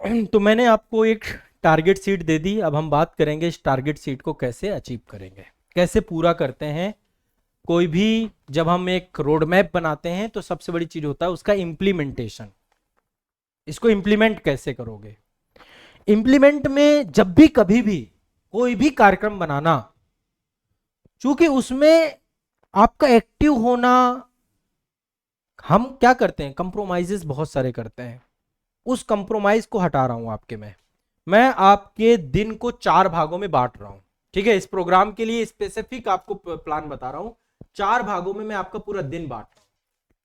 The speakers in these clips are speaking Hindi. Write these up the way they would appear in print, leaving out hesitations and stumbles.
तो मैंने आपको एक टारगेट शीट दे दी। अब हम बात करेंगे इस टारगेट शीट को कैसे अचीव करेंगे, कैसे पूरा करते हैं। कोई भी जब हम एक रोड मैप बनाते हैं तो सबसे बड़ी चीज होता है उसका इम्प्लीमेंटेशन। इसको इम्प्लीमेंट कैसे करोगे। इम्प्लीमेंट में जब भी कभी भी कोई भी कार्यक्रम बनाना, चूंकि उसमें आपका एक्टिव होना, हम क्या करते हैं कंप्रोमाइजेस बहुत सारे करते हैं। उस कंप्रोमाइज को हटा रहा हूं आपके में। मैं आपके दिन को 4 भागों में बांट रहा हूं। ठीक है, इस प्रोग्राम के लिए स्पेसिफिक आपको प्लान बता रहा हूं। 4 भागों में मैं आपका पूरा दिन बांट रहा हूं।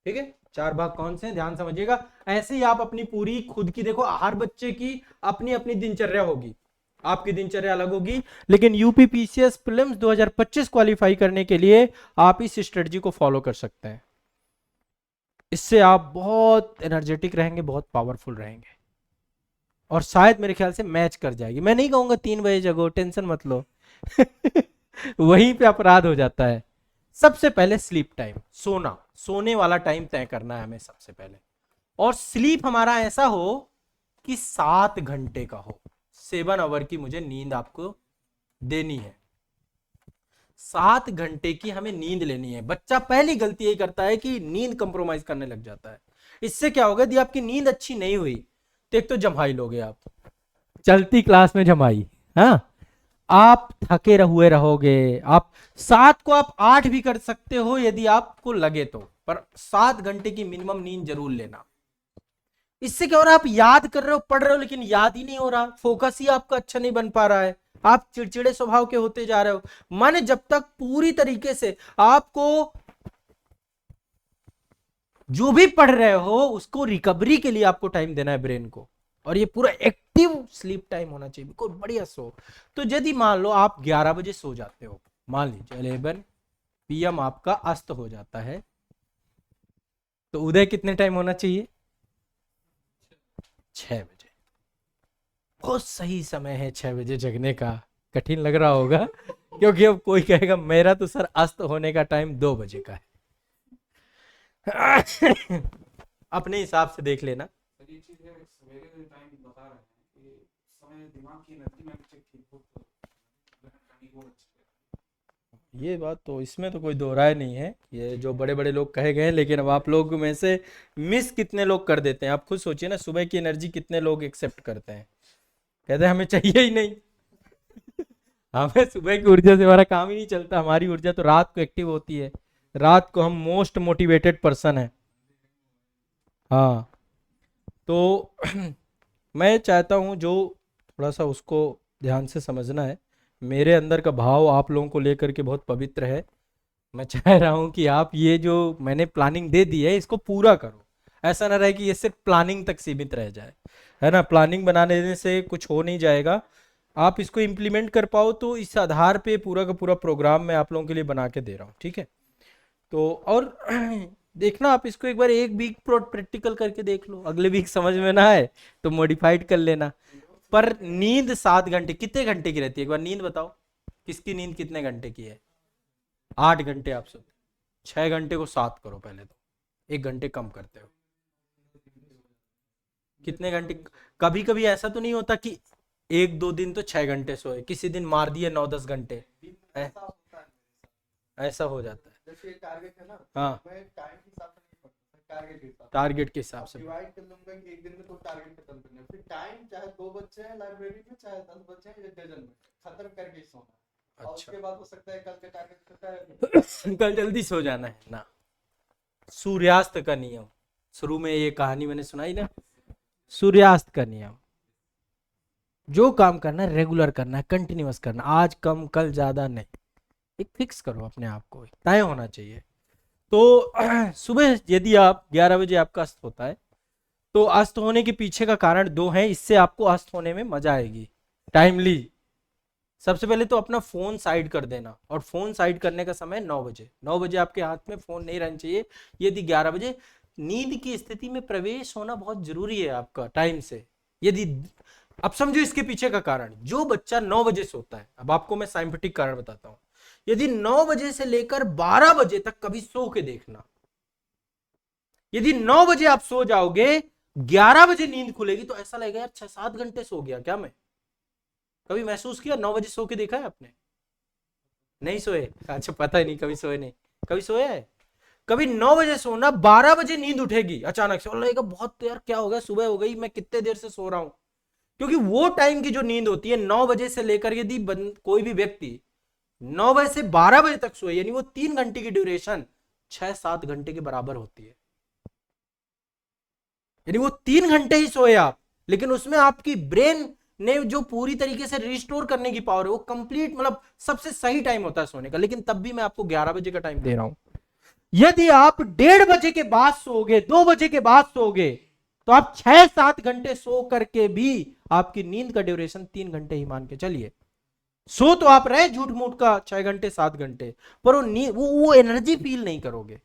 ठीक है, 4 भाग कौन से हैं ध्यान समझिएगा। ऐसे ही आप अपनी पूरी खुद की देखो, हर बच्चे की अपनी अपनी दिनचर्या होगी, आपकी दिनचर्या अलग होगी। लेकिन यूपीपीसीएस प्रीलिम्स 2025 क्वालिफाई करने के लिए आप इस स्ट्रेटजी को फॉलो कर सकते हैं। इससे आप बहुत एनर्जेटिक रहेंगे, बहुत पावरफुल रहेंगे, और शायद मेरे ख्याल से मैच कर जाएगी। मैं नहीं कहूंगा 3 बजे जगो, टेंशन मत लो। वहीं पे अपराध हो जाता है। सबसे पहले स्लीप टाइम, सोना, सोने वाला टाइम तय करना है हमें सबसे पहले। और स्लीप हमारा ऐसा हो कि 7 घंटे का हो। 7 आवर की मुझे नींद आपको देनी है। 7 घंटे की हमें नींद लेनी है। बच्चा पहली गलती यही करता है कि नींद कंप्रोमाइज करने लग जाता है। इससे क्या होगा, यदि आपकी नींद अच्छी नहीं हुई तो एक तो जम्हाई लोगे आप, चलती क्लास में जमाई। हाँ, आप थके हुए रहोगे। आप 7 को आप 8 भी कर सकते हो यदि आपको लगे तो, पर 7 घंटे की मिनिमम नींद जरूर लेना। इससे क्या हो रहा है, आप याद कर रहे हो, पढ़ रहे हो, लेकिन याद ही नहीं हो रहा, फोकस ही आपका अच्छा नहीं बन पा रहा है, आप चिड़चिड़े स्वभाव के होते जा रहे हो। मन जब तक पूरी तरीके से आपको जो भी पढ़ रहे हो उसको रिकवरी के लिए आपको टाइम देना है ब्रेन को, और ये पूरा एक्टिव स्लीप टाइम होना चाहिए, बिल्कुल बढ़िया सो। तो यदि मान लो आप 11 बजे सो जाते हो, मान लीजिए 11 PM आपका अस्त हो जाता है, तो उदय कितने टाइम होना चाहिए, 6 बजे। बहुत सही समय है 6 बजे जगने का। कठिन लग रहा होगा क्योंकि अब कोई कहेगा मेरा तो सर अस्त होने का टाइम 2 बजे का है। अपने हिसाब से देख लेना। ये चीज है, सवेरे जो टाइम बता रहे हैं कि समय दिमाग की एनर्जी में चेक ठीक हो तो वो अच्छा ये बात तो, इसमें तो कोई दो राय नहीं है, ये जो बड़े बड़े लोग कहे गए हैं। लेकिन अब आप लोग में से मिस कितने लोग कर देते हैं, आप खुद सोचिए ना, सुबह की एनर्जी कितने लोग एक्सेप्ट करते हैं, कहते हैं हमें चाहिए ही नहीं। हमें सुबह की ऊर्जा से हमारा काम ही नहीं चलता, हमारी ऊर्जा तो रात को एक्टिव होती है। रात को हम मोस्ट मोटिवेटेड पर्सन है। हाँ, तो मैं चाहता हूँ जो थोड़ा सा उसको ध्यान से समझना है। मेरे अंदर का भाव आप लोगों को लेकर के बहुत पवित्र है। मैं चाह रहा हूं कि आप ये जो मैंने प्लानिंग दे दी है इसको पूरा करो। ऐसा ना रहे कि ये सिर्फ प्लानिंग तक सीमित रह जाए, है ना। प्लानिंग बनाने देने से कुछ हो नहीं जाएगा। आप इसको इम्प्लीमेंट कर पाओ तो इस आधार पे पूरा का पूरा प्रोग्राम मैं आप लोगों के लिए बना के दे रहा हूँ, ठीक है। तो और देखना आप इसको एक बार, एक वीक प्रैक्टिकल करके देख लो, अगले वीक समझ में ना आए तो मॉडिफाइड कर लेना। पर नींद 7 घंटे, कितने घंटे की रहती है एक बार नींद बताओ। किसकी नींद कितने घंटे की है, 8 घंटे आप सोते, 6 घंटे को 7 करो पहले तो, 1 घंटे कम करते हो, कितने घंटे। कभी कभी ऐसा तो नहीं होता कि 1-2 दिन तो 6 घंटे सोए, किसी दिन मार दिए 9-10 घंटे, ऐसा होता है। ऐसा हो जाता है। जैसे टारगेट है ना, हाँ, मैं टाइम के हिसाब से नहीं पढ़ता, टारगेट के हिसाब से टारगेट के हिसाब से। डिवाइड कर लूंगा कि एक दिन में तो टारगेट खत्म करना है। फिर टाइम चाहे 2 बच्चे हैं लाइब्रेरी में, चाहे 10 बच्चे हैं या डजन में, खत्म करके ही सोना है। और अच्छा, उसके बाद हो सकता है कल का टारगेट होता है कल जल्दी सो जाना है ना। सूर्यास्त का नियम, शुरू में ये कहानी मैंने सुनाई ना, सूर्यास्त का नियम। जो काम करना है रेगुलर करना है, कंटिन्यूअस करना, आज कम कल ज्यादा नहीं। एक फिक्स करो अपने आप को, तय होना चाहिए। तो सुबह यदि आप 11 बजे आपका अस्त होता है, तो अस्त होने के पीछे का कारण 2 हैं, इससे आपको अस्त होने में मजा आएगी टाइमली। सबसे पहले तो अपना फोन साइड कर देना, और फोन साइड करने का समय 9 बजे। 9 बजे आपके हाथ में फोन नहीं रहना चाहिए। यदि 11 बजे नींद की स्थिति में प्रवेश होना बहुत जरूरी है आपका टाइम से। यदि अब समझो इसके पीछे का कारण, जो बच्चा 9 बजे सोता है, अब आपको मैं साइंटिफिक कारण बताता हूं। यदि 9 बजे से लेकर 12 बजे तक कभी सो के देखना, यदि 9 बजे आप सो जाओगे 11 बजे नींद खुलेगी तो ऐसा लगेगा यार 6-7 घंटे सो गया क्या मैं। कभी महसूस किया 9 बजे सो के देखा है आपने? नहीं सोए? अच्छा, पता ही नहीं, कभी सोए नहीं। कभी सोया है? कभी 9 बजे सोना, 12 बजे नींद उठेगी अचानक से और लगेगा बहुत यार क्या हो गया, सुबह हो गई, मैं कितने देर से सो रहा हूं। क्योंकि वो टाइम की जो नींद होती है 9 बजे से लेकर, यदि कोई भी व्यक्ति 9 बजे से 12 बजे तक सोए, यानी वो 3 घंटे की ड्यूरेशन 6-7 घंटे के बराबर होती है। यानी वो 3 घंटे ही सोए आप, लेकिन उसमें आपकी ब्रेन ने जो पूरी तरीके से रिस्टोर करने की पावर है वो कंप्लीट, मतलब सबसे सही टाइम होता है सोने का। लेकिन तब भी मैं आपको 11 बजे का टाइम दे रहा हूं। यदि आप 1:30 बजे के बाद सोओगे, 2 बजे के बाद सोओगे, तो आप 6-7 घंटे सो करके भी आपकी नींद का ड्यूरेशन 3 घंटे ही मान के चलिए। सो तो आप रहे झूठ मूठ का 6 घंटे 7 घंटे, पर वो एनर्जी फील नहीं करोगे,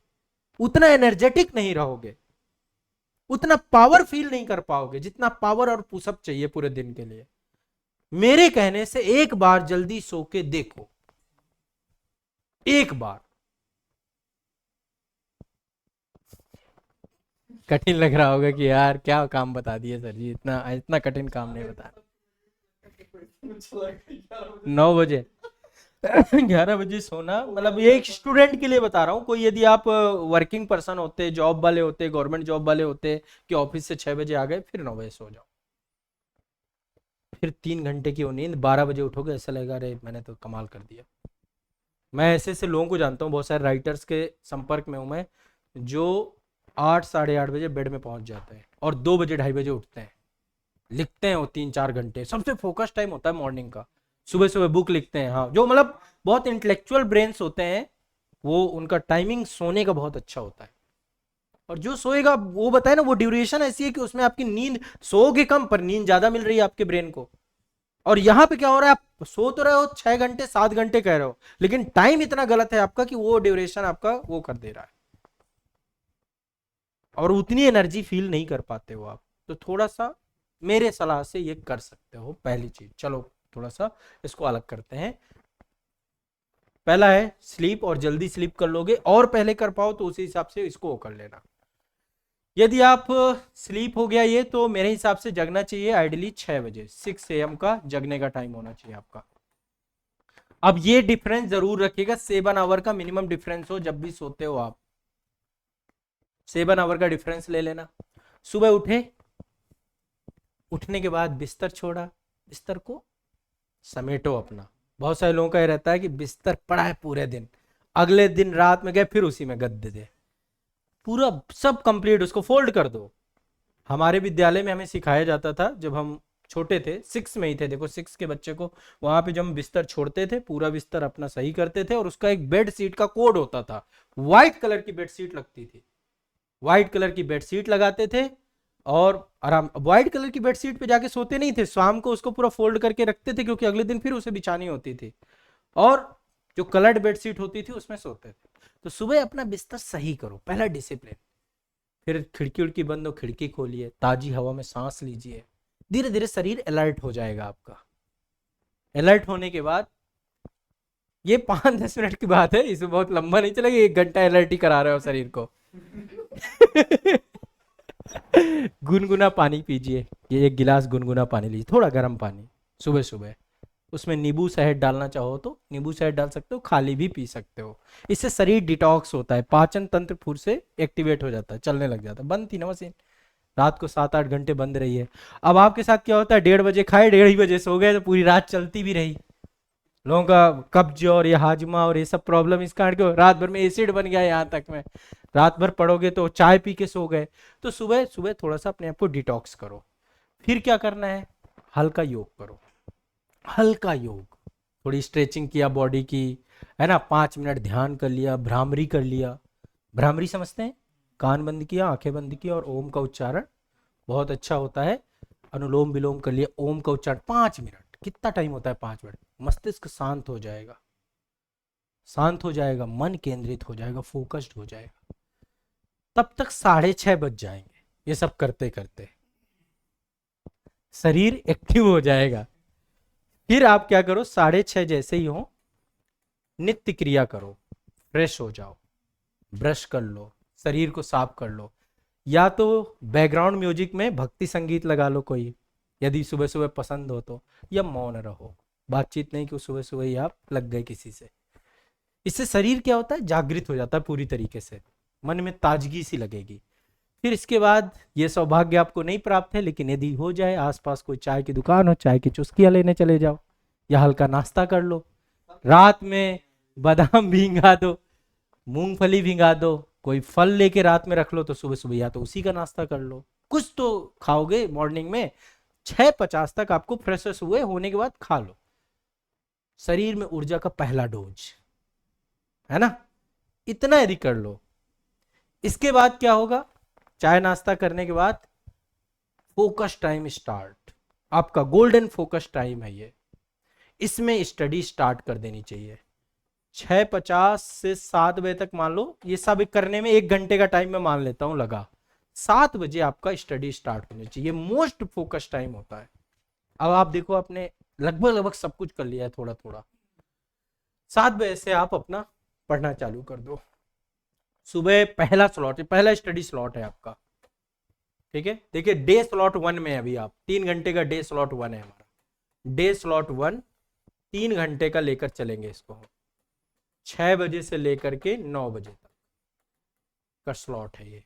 उतना एनर्जेटिक नहीं रहोगे, उतना पावर फील नहीं कर पाओगे जितना पावर और पुशअप चाहिए पूरे दिन के लिए। मेरे कहने से एक बार जल्दी सो के देखो, एक बार। कठिन लग रहा होगा कि यार क्या काम बता दिए सर जी, इतना इतना कठिन काम नहीं बता। 9 बजे 11 बजे सोना, मतलब ये एक स्टूडेंट के लिए बता रहा हूँ। कोई यदि आप वर्किंग पर्सन होते, जॉब वाले होते, गवर्नमेंट जॉब वाले होते कि ऑफिस से 6 बजे आ गए, फिर 9 बजे सो जाओ, फिर 3 घंटे की वो नींद, 12 बजे उठोगे, ऐसा लगेगा अरे मैंने तो कमाल कर दिया। मैं ऐसे ऐसे लोगों को जानता हूँ, बहुत सारे राइटर्स के संपर्क में हूँ मैं, जो 8 साढ़े 8 बजे बेड में पहुंच जाते हैं और 2 बजे 2:30 बजे उठते हैं, लिखते हैं वो 3-4 घंटे। सबसे फोकस टाइम होता है मॉर्निंग का, सुबह सुबह बुक लिखते हैं। हाँ, जो मतलब बहुत इंटेलेक्चुअल ब्रेन्स होते हैं, वो उनका टाइमिंग सोने का बहुत अच्छा होता है। और जो सोएगा वो बताए ना, वो ड्यूरेशन ऐसी है कि उसमें आपकी नींद, सोओगे कम पर नींद ज्यादा मिल रही है आपके ब्रेन को। और यहाँ पे क्या हो रहा है, आप सो तो रहे हो 6 घंटे 7 घंटे कह रहे हो, लेकिन टाइम इतना गलत है आपका कि वो ड्यूरेशन आपका वो कर दे रहा है, और उतनी एनर्जी फील नहीं कर पाते हो आप। तो थोड़ा सा मेरे सलाह से ये कर सकते हो पहली चीज। चलो थोड़ा सा इसको अलग करते हैं। पहला है स्लीप, और जल्दी स्लीप कर लोगे और पहले कर पाओ तो उसी हिसाब से इसको कर लेना। यदि आप स्लीप हो गया ये, तो मेरे हिसाब से जगना चाहिए आइडियली 6 बजे, 6 AM का जगने का टाइम होना चाहिए आपका। अब ये डिफरेंस जरूर रखिएगा, 7 आवर का मिनिमम डिफरेंस हो जब भी सोते हो आप, 7 आवर का डिफरेंस ले लेना। सुबह उठे, उठने के बाद बिस्तर छोड़ा, बिस्तर को समेटो अपना। बहुत सारे लोगों का ये रहता है कि बिस्तर पड़ा है पूरे दिन, अगले दिन रात में गए फिर उसी में गद्दे दे, पूरा सब कंप्लीट उसको फोल्ड कर दो। हमारे विद्यालय में हमें सिखाया जाता था जब हम छोटे थे, 6 में ही थे, देखो 6 के बच्चे को वहां पे जब हम बिस्तर छोड़ते थे, पूरा बिस्तर अपना सही करते थे, और उसका एक बेड शीट का कोड होता था, व्हाइट कलर की बेड शीट लगती थी, व्हाइट कलर की बेड शीट लगाते थे, और आराम, व्हाइट कलर की बेड शीट पे जाके सोते नहीं थे, शाम को उसको पूरा फोल्ड करके रखते थे क्योंकि अगले दिन फिर उसे बिछानी होती थी, और जो कलर्ड बेडशीट होती थी उसमें सोते थे। तो सुबह अपना बिस्तर सही करो, पहला डिसिप्लिन। फिर खिड़की उड़की बंद हो, खिड़की खोलिए, ताजी हवा में सांस लीजिए, धीरे धीरे शरीर अलर्ट हो जाएगा आपका। अलर्ट होने के बाद, ये 5-10 मिनट की बात है, इसमें बहुत लंबा नहीं चलेगा, 1 घंटा अलर्ट ही करा रहे हो शरीर को। गुनगुना पानी पीजिए, ये 1 गिलास गुनगुना पानी लीजिए, थोड़ा गर्म पानी सुबह सुबह, उसमें नींबू शहद डालना चाहो तो नींबू शहद डाल सकते हो, खाली भी पी सकते हो। इससे शरीर डिटॉक्स होता है, पाचन तंत्र फिर से एक्टिवेट हो जाता है, चलने लग जाता है। बंद थी ना मशीन, रात को 7-8 घंटे बंद रही है। अब आपके साथ क्या होता है, 1:30 बजे खाए, 1:30 बजे सो गए, तो पूरी रात चलती भी रही। लोगों का कब्ज और ये हाजमा और ये सब प्रॉब्लम इस कारण के, रात भर में एसिड बन गया, यहाँ तक में रात भर पड़ोगे तो चाय पी के सो गए। तो सुबह सुबह थोड़ा सा अपने आप को डिटॉक्स करो। फिर क्या करना है, हल्का योग करो, हल्का योग, थोड़ी स्ट्रेचिंग किया बॉडी की, है ना, 5 मिनट ध्यान कर लिया, भ्रामरी कर लिया। भ्रामरी समझते हैं, कान बंद किया, आंखें बंद किया, और ओम का उच्चारण बहुत अच्छा होता है। अनुलोम विलोम कर लिया, ओम का उच्चारण 5 मिनट। कितना टाइम होता है, 5 मिनट। मस्तिष्क शांत हो जाएगा, शांत हो जाएगा, मन केंद्रित हो जाएगा, फोकस्ड हो जाएगा। तब तक 6:30 बज जाएंगे, ये सब करते करते शरीर एक्टिव हो जाएगा। फिर आप क्या करो, 6:30 जैसे ही हो, नित्य क्रिया करो, फ्रेश हो जाओ, ब्रश कर लो, शरीर को साफ कर लो, या तो बैकग्राउंड म्यूजिक में भक्ति संगीत लगा लो कोई, यदि सुबह सुबह पसंद हो तो, या मौन रहो, बातचीत नहीं कि सुबह सुबह ही आप लग गए किसी से। इससे शरीर क्या होता है, जागृत हो जाता है पूरी तरीके से, मन में ताजगी सी लगेगी। फिर इसके बाद ये सौभाग्य आपको नहीं प्राप्त है, लेकिन यदि हो जाए, आसपास कोई चाय की दुकान हो, चाय की चुस्कियां लेने चले जाओ, या हल्का नाश्ता कर लो। रात में बादाम भींगा दो, मूंगफली भिंगा दो, कोई फल लेके रात में रख लो, तो सुबह सुबह या तो उसी का नाश्ता कर लो, कुछ तो खाओगे मॉर्निंग में। 6:50 तक आपको फ्रेश हुए होने के बाद खा लो, शरीर में ऊर्जा का पहला डोज है ना, इतना यदि कर लो। इसके बाद क्या होगा, चाय नाश्ता करने के बाद फोकस टाइम स्टार्ट, आपका गोल्डन फोकस टाइम है ये, इसमें स्टडी स्टार्ट कर देनी चाहिए। 6:50 से 7 बजे तक मान लो, ये सब करने में 1 घंटे का टाइम मैं मान लेता हूं लगा, 7 बजे आपका स्टडी स्टार्ट होनी चाहिए, मोस्ट फोकस टाइम होता है। अब आप देखो आपने लगभग लगभग सब कुछ कर लिया है थोड़ा थोड़ा, 7 बजे से आप अपना पढ़ना चालू कर दो। सुबह पहला स्लॉट है, पहला स्टडी स्लॉट है आपका, ठीक है। देखिए डे स्लॉट 1 में अभी आप 3 घंटे का डे स्लॉट 1 है हमारा, डे स्लॉट 1 3 घंटे का लेकर चलेंगे इसको, 6 बजे से लेकर के 9 बजे तक का स्लॉट है ये।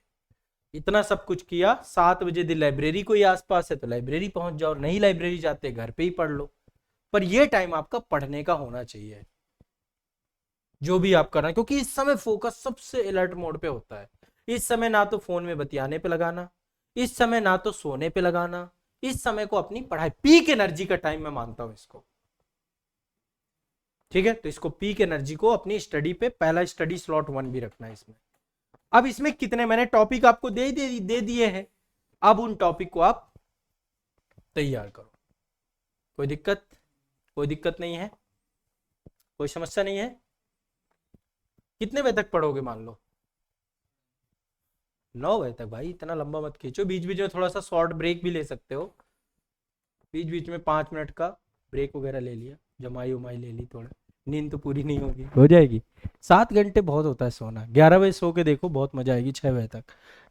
इतना सब कुछ किया, 7 बजे यदि लाइब्रेरी कोई आसपास है तो लाइब्रेरी पहुंच जाओ, नहीं लाइब्रेरी जाते घर पे ही पढ़ लो, पर ये टाइम आपका पढ़ने का होना चाहिए जो भी आप कर रहे हैं, क्योंकि इस समय फोकस सबसे अलर्ट मोड पे होता है। इस समय ना तो फोन में बतियाने पे लगाना, इस समय ना तो सोने पे लगाना, इस समय को अपनी पढ़ाई, पीक एनर्जी का टाइम मैं मानता हूं इसको, ठीक है। तो इसको पीक एनर्जी को अपनी स्टडी पे, पहला स्टडी स्लॉट 1 भी रखना है इसमें। अब इसमें कितने मैंने टॉपिक आपको दे दिए हैं, अब उन टॉपिक को आप तैयार करो। कोई दिक्कत नहीं है, कोई समस्या नहीं है। कितने बजे तक पढ़ोगे, मान लो 9 बजे तक। भाई इतना लंबा मत खींचो, बीच बीच में थोड़ा सा शॉर्ट ब्रेक भी ले सकते हो, बीच बीच में 5 मिनट का ब्रेक वगैरह ले लिया, जमाई उमाई ले ली, थोड़ा नींद तो पूरी नहीं होगी, हो जाएगी। 7 घंटे बहुत होता है सोना, 11 बजे सो के देखो, बहुत मजा आएगी 6 बजे तक।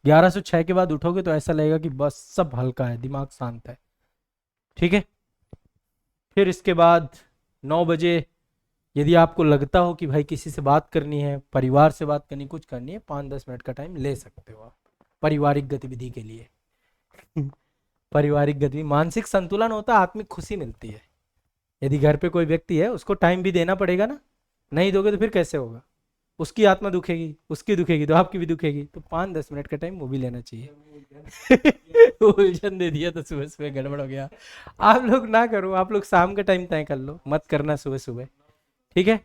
11 से 6 के बाद उठोगे तो ऐसा लगेगा कि बस सब हल्का है, दिमाग शांत है, ठीक है। फिर इसके बाद 9 बजे यदि आपको लगता हो कि भाई किसी से बात करनी है, परिवार से बात करनी, कुछ करनी है, 5-10 मिनट का टाइम ले सकते हो आप पारिवारिक गतिविधि के लिए। पारिवारिक गतिविधि, मानसिक संतुलन होता है, आत्मिक खुशी मिलती है। यदि घर पे कोई व्यक्ति है उसको टाइम भी देना पड़ेगा ना, नहीं दोगे तो फिर कैसे होगा, उसकी आत्मा दुखेगी, उसकी दुखेगी तो आपकी भी दुखेगी, तो 5-10 मिनट का टाइम वो भी लेना चाहिए। उलझन दे दिया तो सुबह सुबह गड़बड़ हो गया। आप लोग ना करो, आप लोग शाम का टाइम तय कर लो, मत करना सुबह सुबह, ठीक है।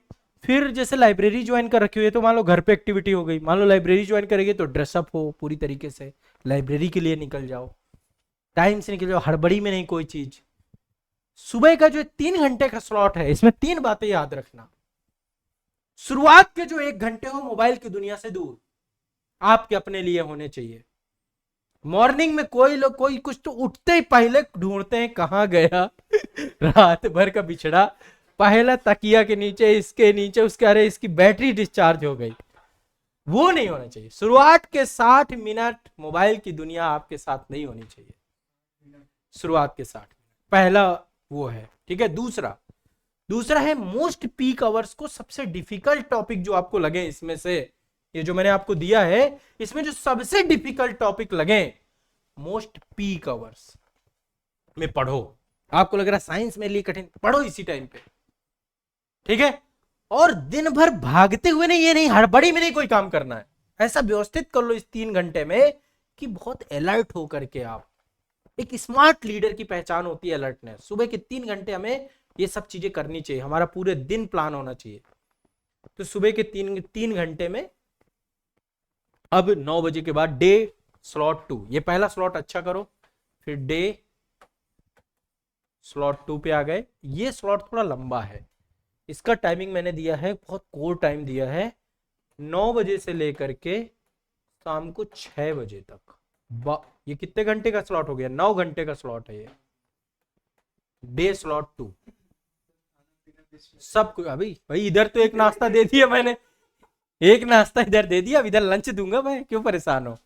फिर जैसे लाइब्रेरी ज्वाइन कर रखी हुई है तो मान लो घर पे एक्टिविटी हो गई, मान लो लाइब्रेरी ज्वाइन करेगी तो ड्रेसअप हो पूरी तरीके से, लाइब्रेरी के लिए निकल जाओ, टाइम से निकल जाओ, हड़बड़ी में नहीं कोई चीज। सुबह का जो 3 घंटे का स्लॉट है, इसमें 3 बातें याद रखना। शुरुआत के जो 1 घंटे हो मोबाइल की दुनिया से दूर आपके अपने लिए होने चाहिए। मॉर्निंग में कोई लोग कोई कुछ तो उठते ही पहले ढूंढते हैं कहां गया रात भर का बिछड़ा, पहला तकिया के नीचे, इसके नीचे, उसके, अरे इसकी बैटरी डिस्चार्ज हो गई, वो नहीं होना चाहिए। शुरुआत के 60 मिनट मोबाइल की दुनिया आपके साथ नहीं होनी चाहिए, शुरुआत के 60 मिनट पहला वो है, ठीक है। दूसरा है मोस्ट पीक आवर्स को, सबसे डिफिकल्ट टॉपिक जो आपको लगे इसमें से, ये जो मैंने आपको दिया है इसमें जो सबसे डिफिकल्ट टॉपिक लगे, मोस्ट पीक आवर्स में पढ़ो। आपको लग रहा है साइंस मेरे लिए कठिन, पढ़ो इसी टाइम पे, ठीक है। और दिन भर भागते हुए नहीं, ये नहीं हड़बड़ी में नहीं कोई काम करना है, ऐसा व्यवस्थित कर लो इस 3 घंटे में कि बहुत अलर्ट होकर के आप, एक स्मार्ट लीडर की पहचान होती है अलर्टनेस। सुबह के 3 घंटे हमें ये सब चीजें करनी चाहिए, हमारा पूरे दिन प्लान होना चाहिए। तो सुबह के 3 घंटे में, अब 9 बजे के बाद डे स्लॉट 2, ये पहला स्लॉट अच्छा करो, फिर डे स्लॉट 2 पे आ गए। ये स्लॉट थोड़ा लंबा है, इसका टाइमिंग मैंने दिया है, बहुत कोर टाइम दिया है, 9 बजे से लेकर के शाम को 6 बजे तक। ये कितने घंटे का स्लॉट हो गया, 9 घंटे का स्लॉट है ये, डे स्लॉट 2। सब कुछ अभी भाई, इधर तो एक नाश्ता दे दिया मैंने, एक नाश्ता इधर दे दिया, अब इधर लंच दूंगा मैं, क्यों परेशान हो।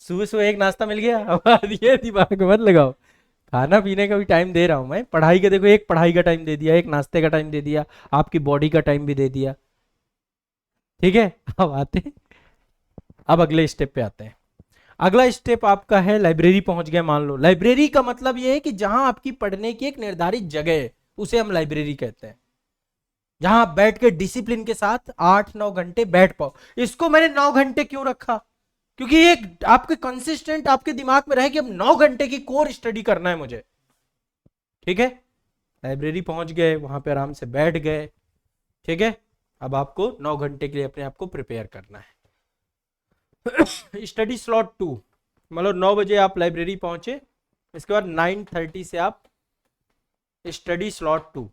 सुबह सुबह एक नाश्ता मिल गया, अब ये दिमाग में मत लगाओ। खाना पीने का भी टाइम दे रहा हूं मैं, पढ़ाई का देखो, एक पढ़ाई का टाइम दे दिया, एक नाश्ते का टाइम दे दिया, आपकी बॉडी का टाइम भी दे दिया। ठीक है, अब आते हैं, अब अगले स्टेप पे आते हैं। अगला स्टेप आपका है लाइब्रेरी पहुंच गए मान लो। लाइब्रेरी का मतलब ये है कि जहां आपकी पढ़ने की एक निर्धारित जगह है, उसे हम लाइब्रेरी कहते हैं। जहां आप बैठ के डिसिप्लिन के साथ 8-9 घंटे बैठ पाओ। इसको मैंने 9 घंटे क्यों रखा, क्योंकि एक आपके कंसिस्टेंट आपके दिमाग में रहे कि अब 9 घंटे की कोर स्टडी करना है मुझे। ठीक है, लाइब्रेरी पहुंच गए, वहां पे आराम से बैठ गए। ठीक है, अब आपको 9 घंटे के लिए अपने आप को प्रिपेयर करना है। स्टडी स्लॉट 2, मतलब 9 बजे आप लाइब्रेरी पहुंचे, इसके बाद 9:30 से आप स्टडी स्लॉट 2।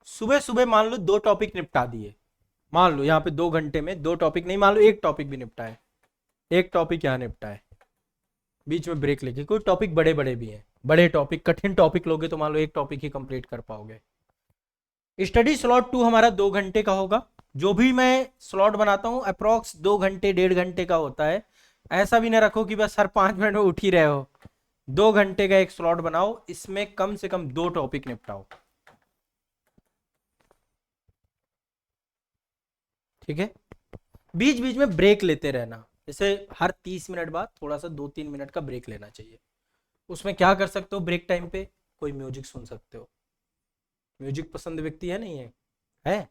सुबह सुबह मान लो 2 टॉपिक निपटा दिए, मान लो यहाँ पे 2 घंटे में 2 टॉपिक नहीं, मान लो 1 टॉपिक भी निपटा है, 1 टॉपिक यहाँ निपटा है, बीच में ब्रेक लेके। कोई टॉपिक बड़े बड़े भी हैं, बड़े टॉपिक कठिन टॉपिक लोगे तो मान लो 1 टॉपिक ही कंप्लीट कर पाओगे। स्टडी स्लॉट 2 हमारा 2 घंटे का होगा। जो भी मैं स्लॉट बनाता हूं अप्रोक्स 2 घंटे 1.5 घंटे का होता है। ऐसा भी ना रखो कि बस हर 5 मिनट में उठ ही रहे हो। 2 घंटे का एक स्लॉट बनाओ, इसमें कम से कम 2 टॉपिक निपटाओ। ठीक है, बीच बीच में ब्रेक लेते रहना, जैसे हर 30 मिनट बाद थोड़ा सा 2-3 मिनट का ब्रेक लेना चाहिए। उसमें क्या कर सकते हो, ब्रेक टाइम पे कोई म्यूजिक सुन सकते हो। म्यूजिक पसंद व्यक्ति है नहीं है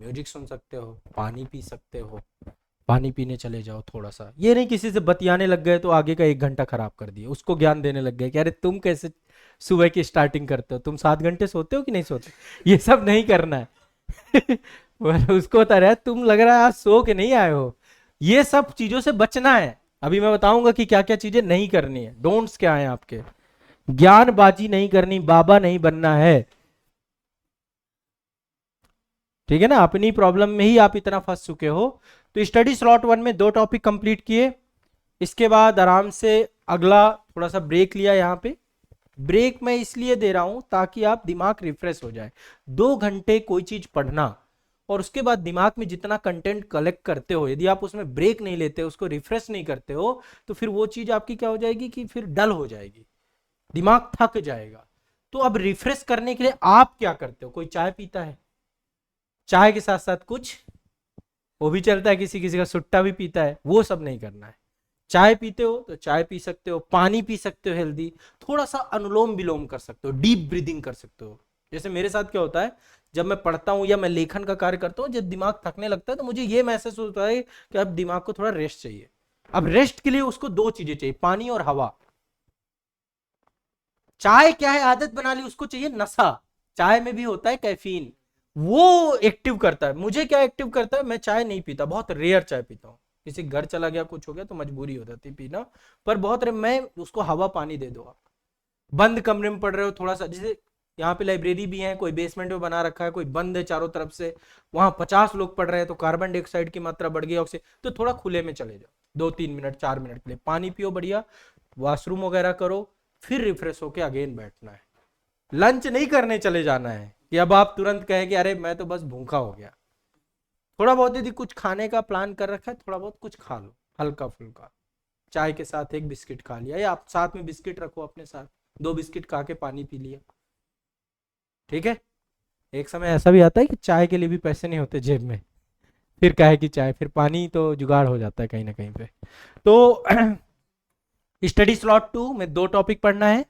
म्यूजिक सुन सकते हो, पानी पी सकते हो, पानी पीने चले जाओ थोड़ा सा। ये नहीं किसी से बतियाने लग गए तो आगे का 1 घंटा खराब कर दिया, उसको ज्ञान देने लग गए कि अरे तुम कैसे सुबह की स्टार्टिंग करते हो, तुम 7 घंटे सोते हो कि नहीं सोते। ये सब नहीं करना है। उसको बता रहा है तुम लग रहा है आज सो के नहीं आए हो। ये सब चीजों से बचना है। अभी मैं बताऊंगा कि क्या क्या चीजें नहीं करनी है, डोंट्स क्या है आपके। ज्ञानबाजी नहीं करनी, बाबा नहीं बनना है। ठीक है ना, अपनी प्रॉब्लम में ही आप इतना फंस चुके हो। तो स्टडी स्लॉट 1 में 2 टॉपिक कंप्लीट किए, इसके बाद आराम से अगला थोड़ा सा ब्रेक लिया। यहाँ पे ब्रेक मैं इसलिए दे रहा हूं ताकि आप दिमाग रिफ्रेश हो जाए। 2 घंटे कोई चीज पढ़ना और उसके बाद दिमाग में जितना कंटेंट कलेक्ट करते हो, यदि आप उसमें ब्रेक नहीं लेते, उसको रिफ्रेश नहीं करते हो, तो फिर वो चीज आपकी क्या हो जाएगी कि फिर डल हो जाएगी, दिमाग थक जाएगा। तो अब रिफ्रेश करने के लिए आप क्या करते हो, कोई चाय पीता है, चाय के साथ साथ कुछ वो भी चलता है, किसी किसी का सुट्टा भी पीता है, वो सब नहीं करना है। चाय पीते हो तो चाय पी सकते हो, पानी पी सकते हो हेल्दी, थोड़ा सा अनुलोम विलोम कर सकते हो, डीप ब्रीदिंग कर सकते हो। जैसे मेरे साथ क्या होता है, जब मैं पढ़ता हूं या मैं लेखन का कार्य करता हूं, जब दिमाग थकने लगता है तो मुझे ये महसूस होता है कि अब दिमाग को थोड़ा रेस्ट चाहिए। अब रेस्ट के लिए उसको 2 चीजें चाहिए, पानी और हवा। चाय क्या है, आदत बना ली, उसको चाहिए नशा। चाय में भी होता है कैफीन, वो एक्टिव करता है। मुझे क्या एक्टिव करता है, मैं चाय नहीं पीता, बहुत रेयर चाय पीता हूँ। किसी घर चला गया कुछ हो गया तो मजबूरी हो जाती पीना, पर बहुत रेयर। मैं उसको हवा पानी दे दो। आप बंद कमरे में पढ़ रहे हो, थोड़ा सा, जैसे यहाँ पे लाइब्रेरी भी है, कोई बेसमेंट में बना रखा है, कोई बंद है चारों तरफ से, वहां 50 लोग पढ़ रहे हैं तो कार्बन डाइऑक्साइड की मात्रा बढ़ गई, ऑक्सीजन, तो थोड़ा खुले में चले जाओ 2-3 मिनट 4 मिनट के लिए, पानी पियो बढ़िया, वॉशरूम वगैरह करो, फिर रिफ्रेश होके अगेन बैठना है। लंच नहीं करने चले जाना है कि अब आप तुरंत कहें कि अरे मैं तो बस भूखा हो गया। थोड़ा बहुत यदि कुछ खाने का प्लान कर रखा है, थोड़ा बहुत कुछ खा लो, हल्का फुल्का, चाय के साथ एक बिस्किट खा लिया, या आप साथ में बिस्किट रखो अपने साथ, 2 बिस्किट खा के पानी पी लिया। ठीक है, एक समय ऐसा भी आता है कि चाय के लिए भी पैसे नहीं होते जेब में, फिर काहे की चाय, फिर पानी तो जुगाड़ हो जाता है कहीं ना कहीं पे। तो स्टडी स्लॉट 2 में 2 टॉपिक पढ़ना है,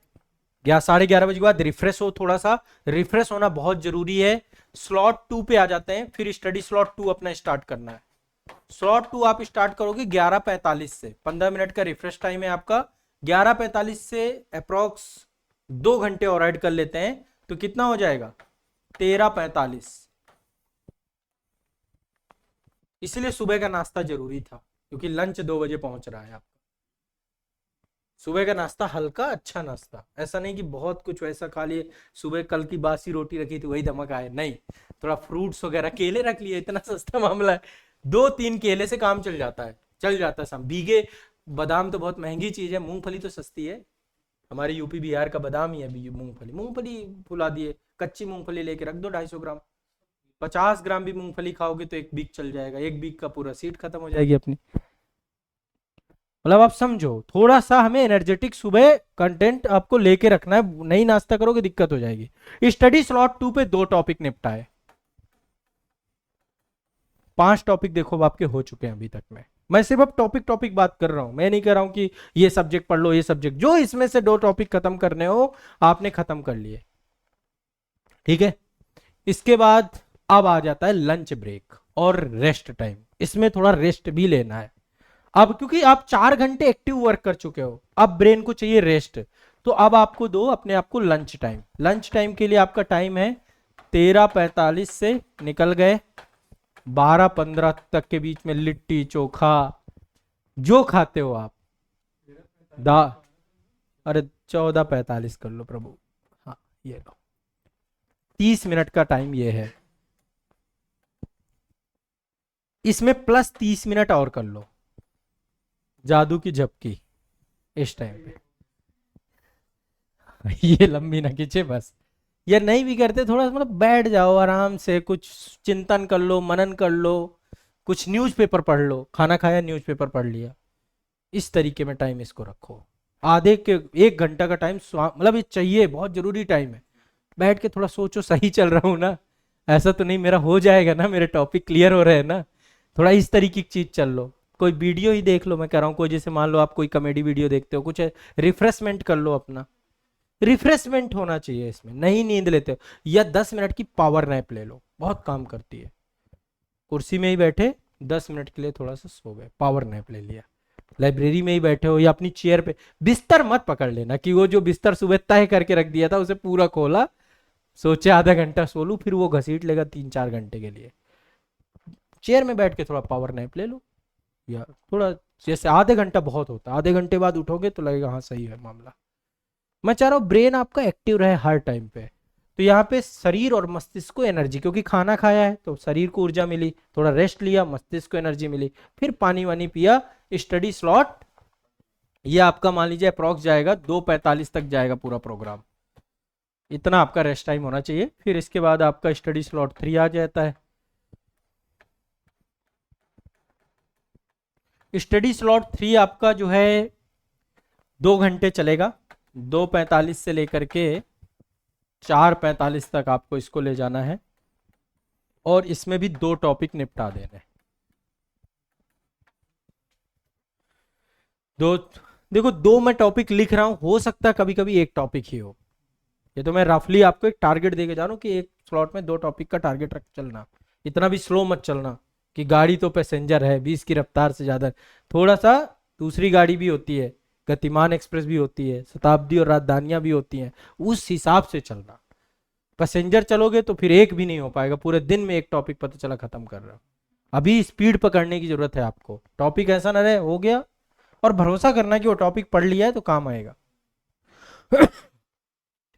11:30 बजे के बाद रिफ्रेश हो, थोड़ा सा रिफ्रेश होना बहुत जरूरी है। स्लॉट 2 पे आ जाते हैं, फिर स्टडी स्लॉट 2 अपना स्टार्ट करना है। स्लॉट 2 आप स्टार्ट करोगे 11:45 से, 15 मिनट का रिफ्रेश टाइम है आपका। 11:45 से अप्रोक्स 2 घंटे और ऐड कर लेते हैं तो कितना हो जाएगा, 13:45। इसलिए सुबह का नाश्ता जरूरी था, क्योंकि लंच 2 बजे पहुंच रहा है आपका। सुबह का नाश्ता हल्का अच्छा नाश्ता, ऐसा नहीं कि बहुत कुछ वैसा खा लिए, सुबह कल की बासी रोटी रखी थी वही धमक आए, नहीं, थोड़ा फ्रूट्स वगैरह, केले रख लिए, इतना सस्ता मामला है, 2-3 केले से काम चल जाता है, चल जाता है शाम। भीगे बादाम तो बहुत महंगी चीज है, मूंगफली तो सस्ती है, हमारे यूपी बिहार का बादाम ही है मूंगफली। मूंगफली फुला दिए, कच्ची मूंगफली लेके रख दो 250 ग्राम, 50 ग्राम भी मूंगफली खाओगे तो 1 वीक चल जाएगा, 1 वीक का पूरा सीड खत्म हो जाएगी अपनी। मतलब आप समझो, थोड़ा सा हमें एनर्जेटिक सुबह कंटेंट आपको लेके रखना है, नहीं नाश्ता करोगे दिक्कत हो जाएगी। स्टडी स्लॉट 2 पे 2 टॉपिक निपटाए, 5 टॉपिक देखो अब आपके हो चुके हैं अभी तक में। मैं सिर्फ अब टॉपिक टॉपिक बात कर रहा हूं, मैं नहीं कह रहा हूं कि ये सब्जेक्ट पढ़ लो, ये सब्जेक्ट, जो इसमें से 2 टॉपिक खत्म करने हो आपने खत्म कर लिए, ठीक है। इसके बाद अब आ जाता है लंच ब्रेक और रेस्ट टाइम, इसमें थोड़ा रेस्ट भी लेना है। अब क्योंकि आप 4 घंटे एक्टिव वर्क कर चुके हो, अब ब्रेन को चाहिए रेस्ट, तो अब आपको दो अपने आप को लंच टाइम। लंच टाइम के लिए आपका टाइम है 13:45 से निकल गए 12:15 तक के बीच में, लिट्टी चोखा जो खाते हो आप, दा अरे 14:45 कर लो प्रभु, हाँ ये लो, 30 मिनट का टाइम ये है, इसमें प्लस 30 मिनट और कर लो जादू की झपकी इस टाइम पे। ये लंबी ना खींचे बस, ये नहीं भी करते थोड़ा मतलब बैठ जाओ आराम से, कुछ चिंतन कर लो, मनन कर लो, कुछ न्यूज़पेपर पढ़ लो, खाना खाया न्यूज़पेपर पढ़ लिया, इस तरीके में टाइम इसको रखो। आधे के 1 घंटा का टाइम मतलब ये चाहिए, बहुत जरूरी टाइम है। बैठ के थोड़ा सोचो, सही चल रहा हूं ना, ऐसा तो नहीं मेरा हो जाएगा ना, मेरे टॉपिक क्लियर हो रहे हैं ना, थोड़ा इस तरीके की चीज चल लो। कोई वीडियो ही देख लो, मैं कह रहा हूँ कोई, जैसे मान लो आप कोई कॉमेडी वीडियो देखते हो, कुछ रिफ्रेशमेंट कर लो अपना, रिफ्रेशमेंट होना चाहिए इसमें, नहीं नींद लेते हो, या 10 मिनट की पावर नैप ले लो, बहुत काम करती है। कुर्सी में ही बैठे 10 मिनट के लिए थोड़ा सा सो गए, पावर नैप ले लिया। लाइब्रेरी में ही बैठे हो या अपनी चेयर पे, बिस्तर मत पकड़ लेना कि वो जो बिस्तर सुबह तय करके रख दिया था उसे पूरा खोला, सोचे आधा घंटा सो लूं, फिर वो घसीट लेगा 3-4 घंटे के लिए। चेयर में बैठ के थोड़ा पावर नैप ले लो, या थोड़ा, जैसे आधे घंटा बहुत होता है, आधे घंटे बाद उठोगे तो लगेगा हाँ सही है मामला। मैं चाह रहा हूँ ब्रेन आपका एक्टिव रहे हर टाइम पे, तो यहाँ पे शरीर और मस्तिष्क को एनर्जी, क्योंकि खाना खाया है तो शरीर को ऊर्जा मिली, थोड़ा रेस्ट लिया, मस्तिष्क को एनर्जी मिली, फिर पानी वानी पिया। स्टडी स्लॉट ये आपका मान लीजिए अप्रॉक्स जाएगा 2:45 तक जाएगा पूरा प्रोग्राम, इतना आपका रेस्ट टाइम होना चाहिए। फिर इसके बाद आपका स्टडी स्लॉट 3 आ जाता है। स्टडी स्लॉट 3 आपका जो है 2 घंटे चलेगा, 2:45 से लेकर के 4:45 तक आपको इसको ले जाना है, और इसमें भी 2 टॉपिक निपटा देने। दो, देखो 2 मैं टॉपिक लिख रहा हूं, हो सकता है कभी कभी एक टॉपिक ही हो, ये तो मैं रफली आपको एक टारगेट देके जा रहा हूं कि एक स्लॉट में 2 टॉपिक का टारगेट रख चलना, इतना भी स्लो मत चलना कि गाड़ी तो पैसेंजर है 20 की रफ्तार से ज्यादा, थोड़ा सा दूसरी गाड़ी भी होती है, गतिमान एक्सप्रेस भी होती है, शताब्दी और राजधानियां भी होती हैं, उस हिसाब से चलना। पैसेंजर चलोगे तो फिर एक भी नहीं हो पाएगा, पूरे दिन में एक टॉपिक पता चला खत्म कर रहा हो। अभी स्पीड पकड़ने की जरूरत है आपको, टॉपिक ऐसा ना रहे हो गया और भरोसा करना कि वो टॉपिक पढ़ लिया है तो काम आएगा।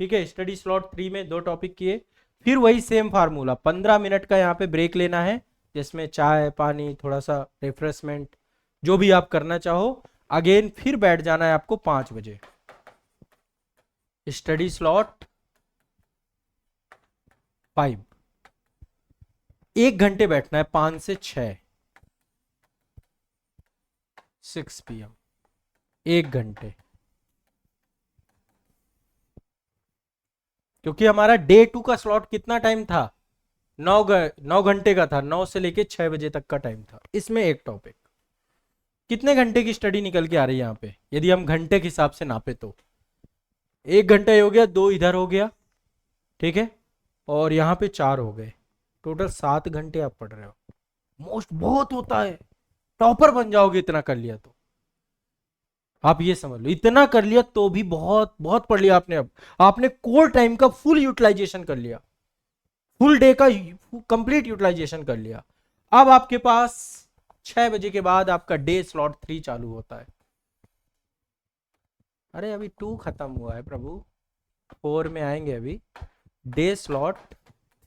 ठीक है, स्टडी स्लॉट 3 में 2 टॉपिक किए, फिर वही सेम फार्मूला, 15 मिनट का यहाँ पे ब्रेक लेना है, जिसमें चाय पानी थोड़ा सा रिफ्रेशमेंट जो भी आप करना चाहो, अगेन फिर बैठ जाना है आपको 5 बजे। स्टडी स्लॉट 5, 1 घंटे बैठना है, 5 से 6, 6 PM, 1 घंटे, क्योंकि हमारा डे 2 का स्लॉट कितना टाइम था, 9 घंटे का था, 9 से लेके 6 बजे तक का टाइम था, इसमें एक टॉपिक। कितने घंटे की स्टडी निकल के आ रही है यहाँ पे, यदि हम घंटे के हिसाब से नापे तो 1 घंटा हो गया, 2 इधर हो गया, ठीक है, और यहाँ पे 4 हो गए, टोटल 7 घंटे आप पढ़ रहे हो। मोस्ट बहुत होता है, टॉपर बन जाओगे इतना कर लिया तो, आप ये समझ लो इतना कर लिया तो भी बहुत बहुत पढ़ लिया आपने। अब आपने कोर टाइम का फुल यूटिलाइजेशन कर लिया, फुल डे का कंप्लीट यूटिलाइजेशन कर लिया। अब आपके पास 6 बजे के बाद आपका डे स्लॉट 3 चालू होता है। अरे अभी 2 खत्म हुआ है प्रभु, 4 में आएंगे अभी। डे स्लॉट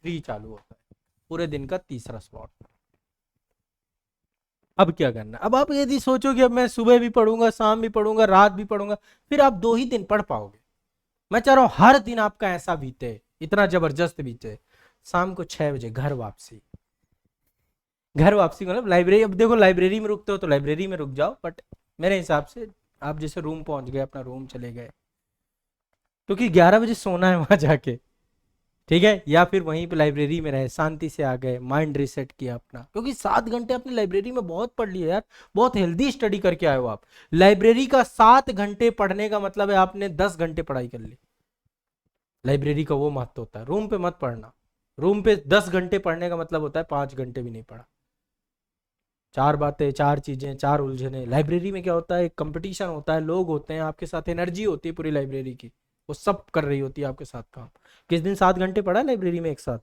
3 चालू होता है, पूरे दिन का तीसरा स्लॉट। अब क्या करना, अब आप यदि सोचो कि अब मैं सुबह भी पढ़ूंगा, शाम भी पढ़ूंगा, रात भी पढ़ूंगा, फिर आप 2 ही दिन पढ़ पाओगे। मैं चाह रहा हूं हर दिन आपका ऐसा बीते, इतना जबरदस्त बीते। शाम को 6 बजे घर वापसी, घर वापसी मतलब लाइब्रेरी, अब देखो लाइब्रेरी में रुकते हो तो लाइब्रेरी में रुक जाओ, बट मेरे हिसाब से आप जैसे रूम पहुंच गए, अपना रूम चले गए, क्योंकि 11 बजे सोना है वहां जाके, ठीक है, या फिर वहीं पे लाइब्रेरी में रहे, शांति से आ गए, माइंड रिसेट किया अपना, क्योंकि 7 घंटे आपने लाइब्रेरी में बहुत पढ़ लिया यार, बहुत हेल्दी स्टडी करके आए हो आप। लाइब्रेरी का 7 घंटे पढ़ने का मतलब है आपने 10 घंटे पढ़ाई कर ली। लाइब्रेरी का वो महत्व होता है, रूम पे मत पढ़ना। रूम पे 10 घंटे पढ़ने का मतलब होता है 5 घंटे भी नहीं पढ़ा। 4 बातें, 4 चीजें, 4 उलझने। लाइब्रेरी में क्या होता है, एक कंपटीशन होता है, लोग होते हैं आपके साथ, एनर्जी होती है पूरी लाइब्रेरी की, वो सब कर रही होती है आपके साथ काम। किस दिन 7 घंटे पढ़ा लाइब्रेरी में एक साथ,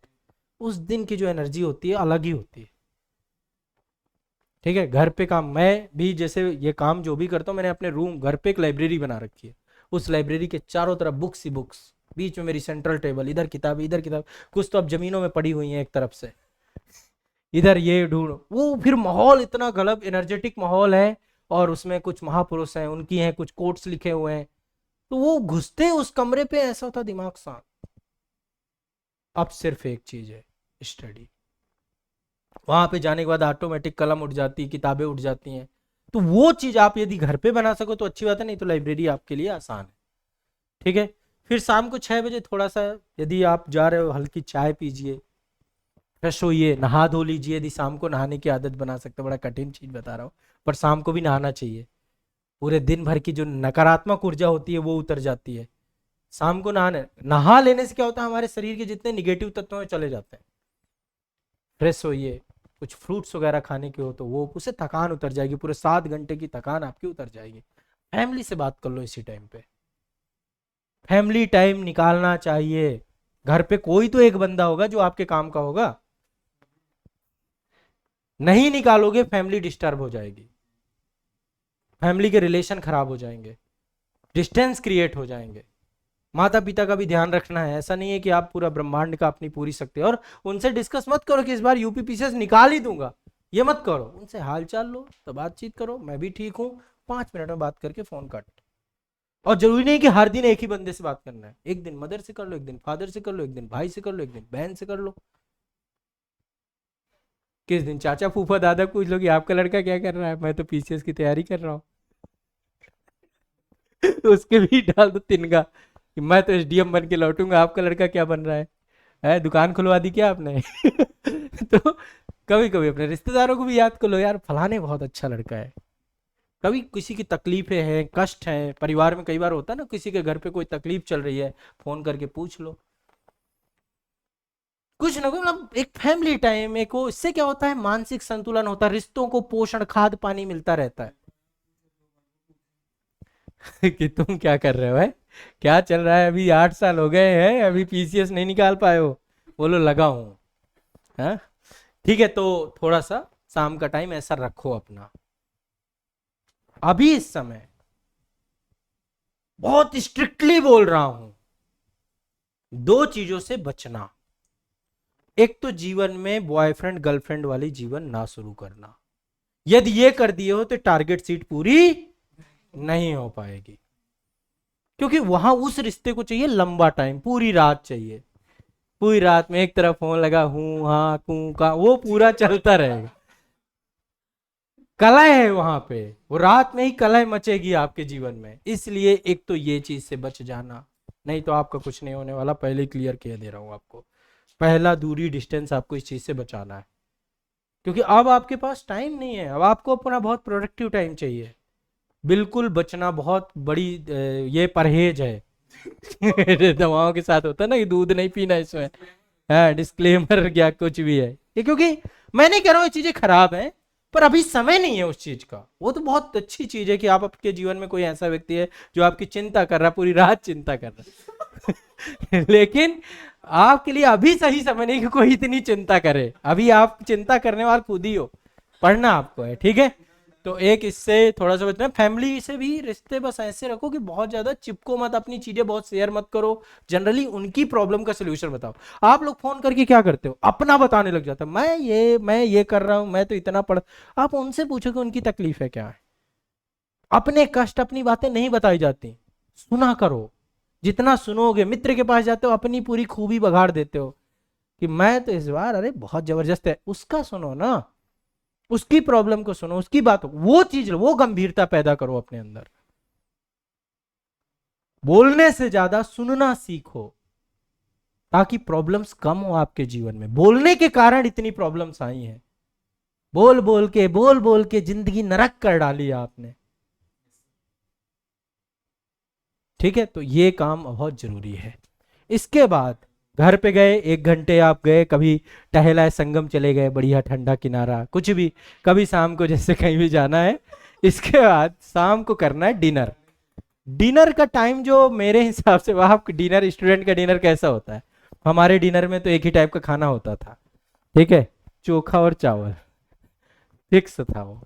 उस दिन की जो एनर्जी होती है अलग ही होती है। ठीक है, घर पे काम, मैं भी जैसे ये काम जो भी करता हूँ, मैंने अपने रूम घर पे एक लाइब्रेरी बना रखी है। उस लाइब्रेरी के चारों तरफ बुक्स ही बुक्स, बीच में मेरी सेंट्रल टेबल, इधर किताब इधर किताब, कुछ तो अब जमीनों में पड़ी हुई है एक तरफ से, इधर ये ढूंढ वो, फिर माहौल इतना गलब एनर्जेटिक माहौल है, और उसमें कुछ महापुरुष हैं, उनकी हैं कुछ कोट्स लिखे हुए हैं, तो वो घुसते उस कमरे पे ऐसा होता दिमाग शांत। अब सिर्फ एक चीज है, स्टडी। वहां पे जाने के बाद ऑटोमेटिक कलम उठ जाती है, किताबें उठ जाती हैं। तो वो चीज आप यदि घर पे बना सको तो अच्छी बात है, नहीं तो लाइब्रेरी आपके लिए आसान है। ठीक है, फिर शाम को 6 बजे थोड़ा सा, यदि आप जा रहे हो, हल्की चाय पीजिए, फ्रेश होइए, नहा धो लीजिए। यदि शाम को नहाने की आदत बना सकते हो, बड़ा कठिन चीज बता रहा हूँ, पर शाम को भी नहाना चाहिए। पूरे दिन भर की जो नकारात्मक ऊर्जा होती है वो उतर जाती है शाम को नहाने। नहा लेने से क्या होता है, हमारे शरीर के जितने निगेटिव तत्व हैं चले जाते हैं। फ्रेश होइए, कुछ फ्रूट्स वगैरह खाने के हो तो वो, उससे थकान उतर जाएगी, पूरे 7 घंटे की थकान आपकी उतर जाएगी। फैमिली से बात कर लो इसी टाइम पे, फैमिली टाइम निकालना चाहिए। घर पे कोई तो एक बंदा होगा जो आपके काम का होगा, नहीं निकालोगे फैमिली डिस्टर्ब हो जाएगी, फैमिली के रिलेशन खराब हो जाएंगे, डिस्टेंस क्रिएट हो जाएंगे। माता पिता का भी ध्यान रखना है, ऐसा नहीं है कि आप पूरा ब्रह्मांड का अपनी पूरी सकते हो। और उनसे डिस्कस मत करो कि इस बार यूपीपीसीएस निकाल ही दूंगा, ये मत करो। उनसे हालचाल लो, तो बातचीत करो, मैं भी ठीक हूँ, 5 मिनट में बात करके फोन काट। और जरूरी नहीं कि हर दिन एक ही बंदे से बात करना है, एक दिन मदर से कर लो, एक दिन फादर से कर लो, एक दिन भाई से कर लो, एक दिन बहन से कर लो, किस दिन चाचा फूफा दादा पूछ लो कि आपका लड़का क्या कर रहा है, मैं तो पीसीएस की तैयारी कर रहा हूँ। उसके भी डाल दो तिनका कि मैं तो एसडीएम बन के लौटूंगा, आपका लड़का क्या बन रहा है दुकान खुलवा दी क्या आपने? तो कभी कभी अपने रिश्तेदारों को भी याद कर लो, यार फलाने बहुत अच्छा लड़का है। कभी किसी की तकलीफें हैं, कष्ट हैं परिवार में, कई बार होता है ना, किसी के घर पे कोई तकलीफ चल रही है, फोन करके पूछ लो। कुछ ना कुछ मतलब एक फैमिली टाइम एक हो, इससे क्या होता है, मानसिक संतुलन होता है, रिश्तों को पोषण खाद पानी मिलता रहता है। कि तुम क्या कर रहे हो है, क्या चल रहा है, अभी 8 साल हो गए हैं, अभी पीसीएस नहीं निकाल पाए हो? बोलो लगा हूं। हाँ, ठीक है, तो थोड़ा सा शाम का टाइम ऐसा रखो अपना। अभी इस समय बहुत स्ट्रिक्टली बोल रहा हूं, 2 चीजों से बचना। एक तो जीवन में बॉयफ्रेंड गर्लफ्रेंड वाली जीवन ना शुरू करना। यदि ये कर दिए हो तो टारगेट सीट पूरी नहीं हो पाएगी, क्योंकि वहां उस रिश्ते को चाहिए लंबा टाइम, पूरी रात चाहिए। पूरी रात में एक तरफ फोन लगा, हूं हाँ कू का, वो पूरा चलता रहेगा। कलह है वहां पे, वो रात में ही कलह मचेगी आपके जीवन में। इसलिए एक तो ये चीज से बच जाना, नहीं तो आपका कुछ नहीं होने वाला, पहले क्लियर कह दे रहा हूं आपको। पहला, दूरी डिस्टेंस आपको इस चीज से बचाना है, क्योंकि अब आपके पास टाइम नहीं है, अब आपको अपना बहुत प्रोडक्टिव टाइम चाहिए। बिल्कुल बचना, बहुत बड़ी ये परहेज है। दवाओं के साथ होता है ना कि दूध नहीं पीना इसमें, हाँ डिस्क्लेमर क्या कुछ भी है ये, क्योंकि मैं नहीं कह रहा हूँ ये चीजें खराब हैं, पर अभी समय नहीं है उस चीज का। वो तो बहुत अच्छी चीज है कि आप आपके जीवन में कोई ऐसा व्यक्ति है जो आपकी चिंता कर रहा है, पूरी रात चिंता कर रहा है। लेकिन आपके लिए अभी सही समय नहीं कि कोई इतनी चिंता करे, अभी आप चिंता करने वाले खुद ही हो, पढ़ना आपको है। ठीक है, तो एक इससे थोड़ा सा बचना। फैमिली से भी रिश्ते बस ऐसे रखो कि बहुत ज्यादा चिपको मत, अपनी चीजें बहुत शेयर मत करो, जनरली उनकी प्रॉब्लम का सोल्यूशन बताओ। आप लोग फोन करके क्या करते हो, अपना बताने लग जाते हो, मैं ये कर रहा हूं, मैं तो इतना पढ़। आप उनसे पूछो कि उनकी तकलीफ है क्या है। अपने कष्ट, अपनी बातें नहीं बताई जाती, सुना करो। जितना सुनोगे, मित्र के पास जाते हो अपनी पूरी खूबी बघाड़ देते हो कि मैं तो इस बार अरे बहुत जबरदस्त है, उसका सुनो ना। उसकी प्रॉब्लम को सुनो, उसकी बात, वो चीज, वो गंभीरता पैदा करो अपने अंदर। बोलने से ज्यादा सुनना सीखो, ताकि प्रॉब्लम्स कम हो आपके जीवन में। बोलने के कारण इतनी प्रॉब्लम्स आई हैं। बोल बोल के जिंदगी नरक कर डाली आपने। ठीक है, तो ये काम बहुत जरूरी है। इसके बाद घर पे गए, 1 घंटे आप गए, कभी टहलाए, संगम चले गए, बढ़िया ठंडा किनारा, कुछ भी, कभी शाम को जैसे कहीं भी जाना है। इसके बाद शाम को करना है डिनर। डिनर का टाइम जो मेरे हिसाब से, वहां डिनर, स्टूडेंट का डिनर कैसा होता है? हमारे डिनर में तो एक ही टाइप का खाना होता था, ठीक है, चोखा और चावल, फिक्स था वो।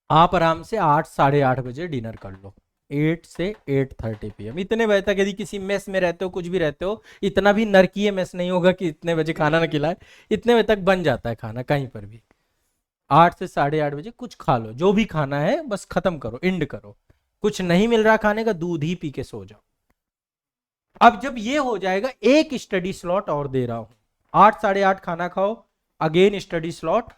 आप आराम से 8 साढ़े 8 बजे डिनर कर लो, 8 से 8:30 PM, इतने बजे तक। यदि किसी मेस में रहते हो, कुछ भी रहते हो, इतना भी नरकीय मेस नहीं होगा कि इतने बजे खाना ना खिलाए, इतने बजे तक बन जाता है खाना कहीं पर भी। 8 से साढ़े 8 बजे कुछ खा लो, जो भी खाना है बस खत्म करो, एंड करो। कुछ नहीं मिल रहा खाने का, दूध ही पी के सो जाओ। अब जब ये हो जाएगा, एक स्टडी स्लॉट और दे रहा हूं, 8 साढ़े 8 खाना खाओ, अगेन स्टडी स्लॉट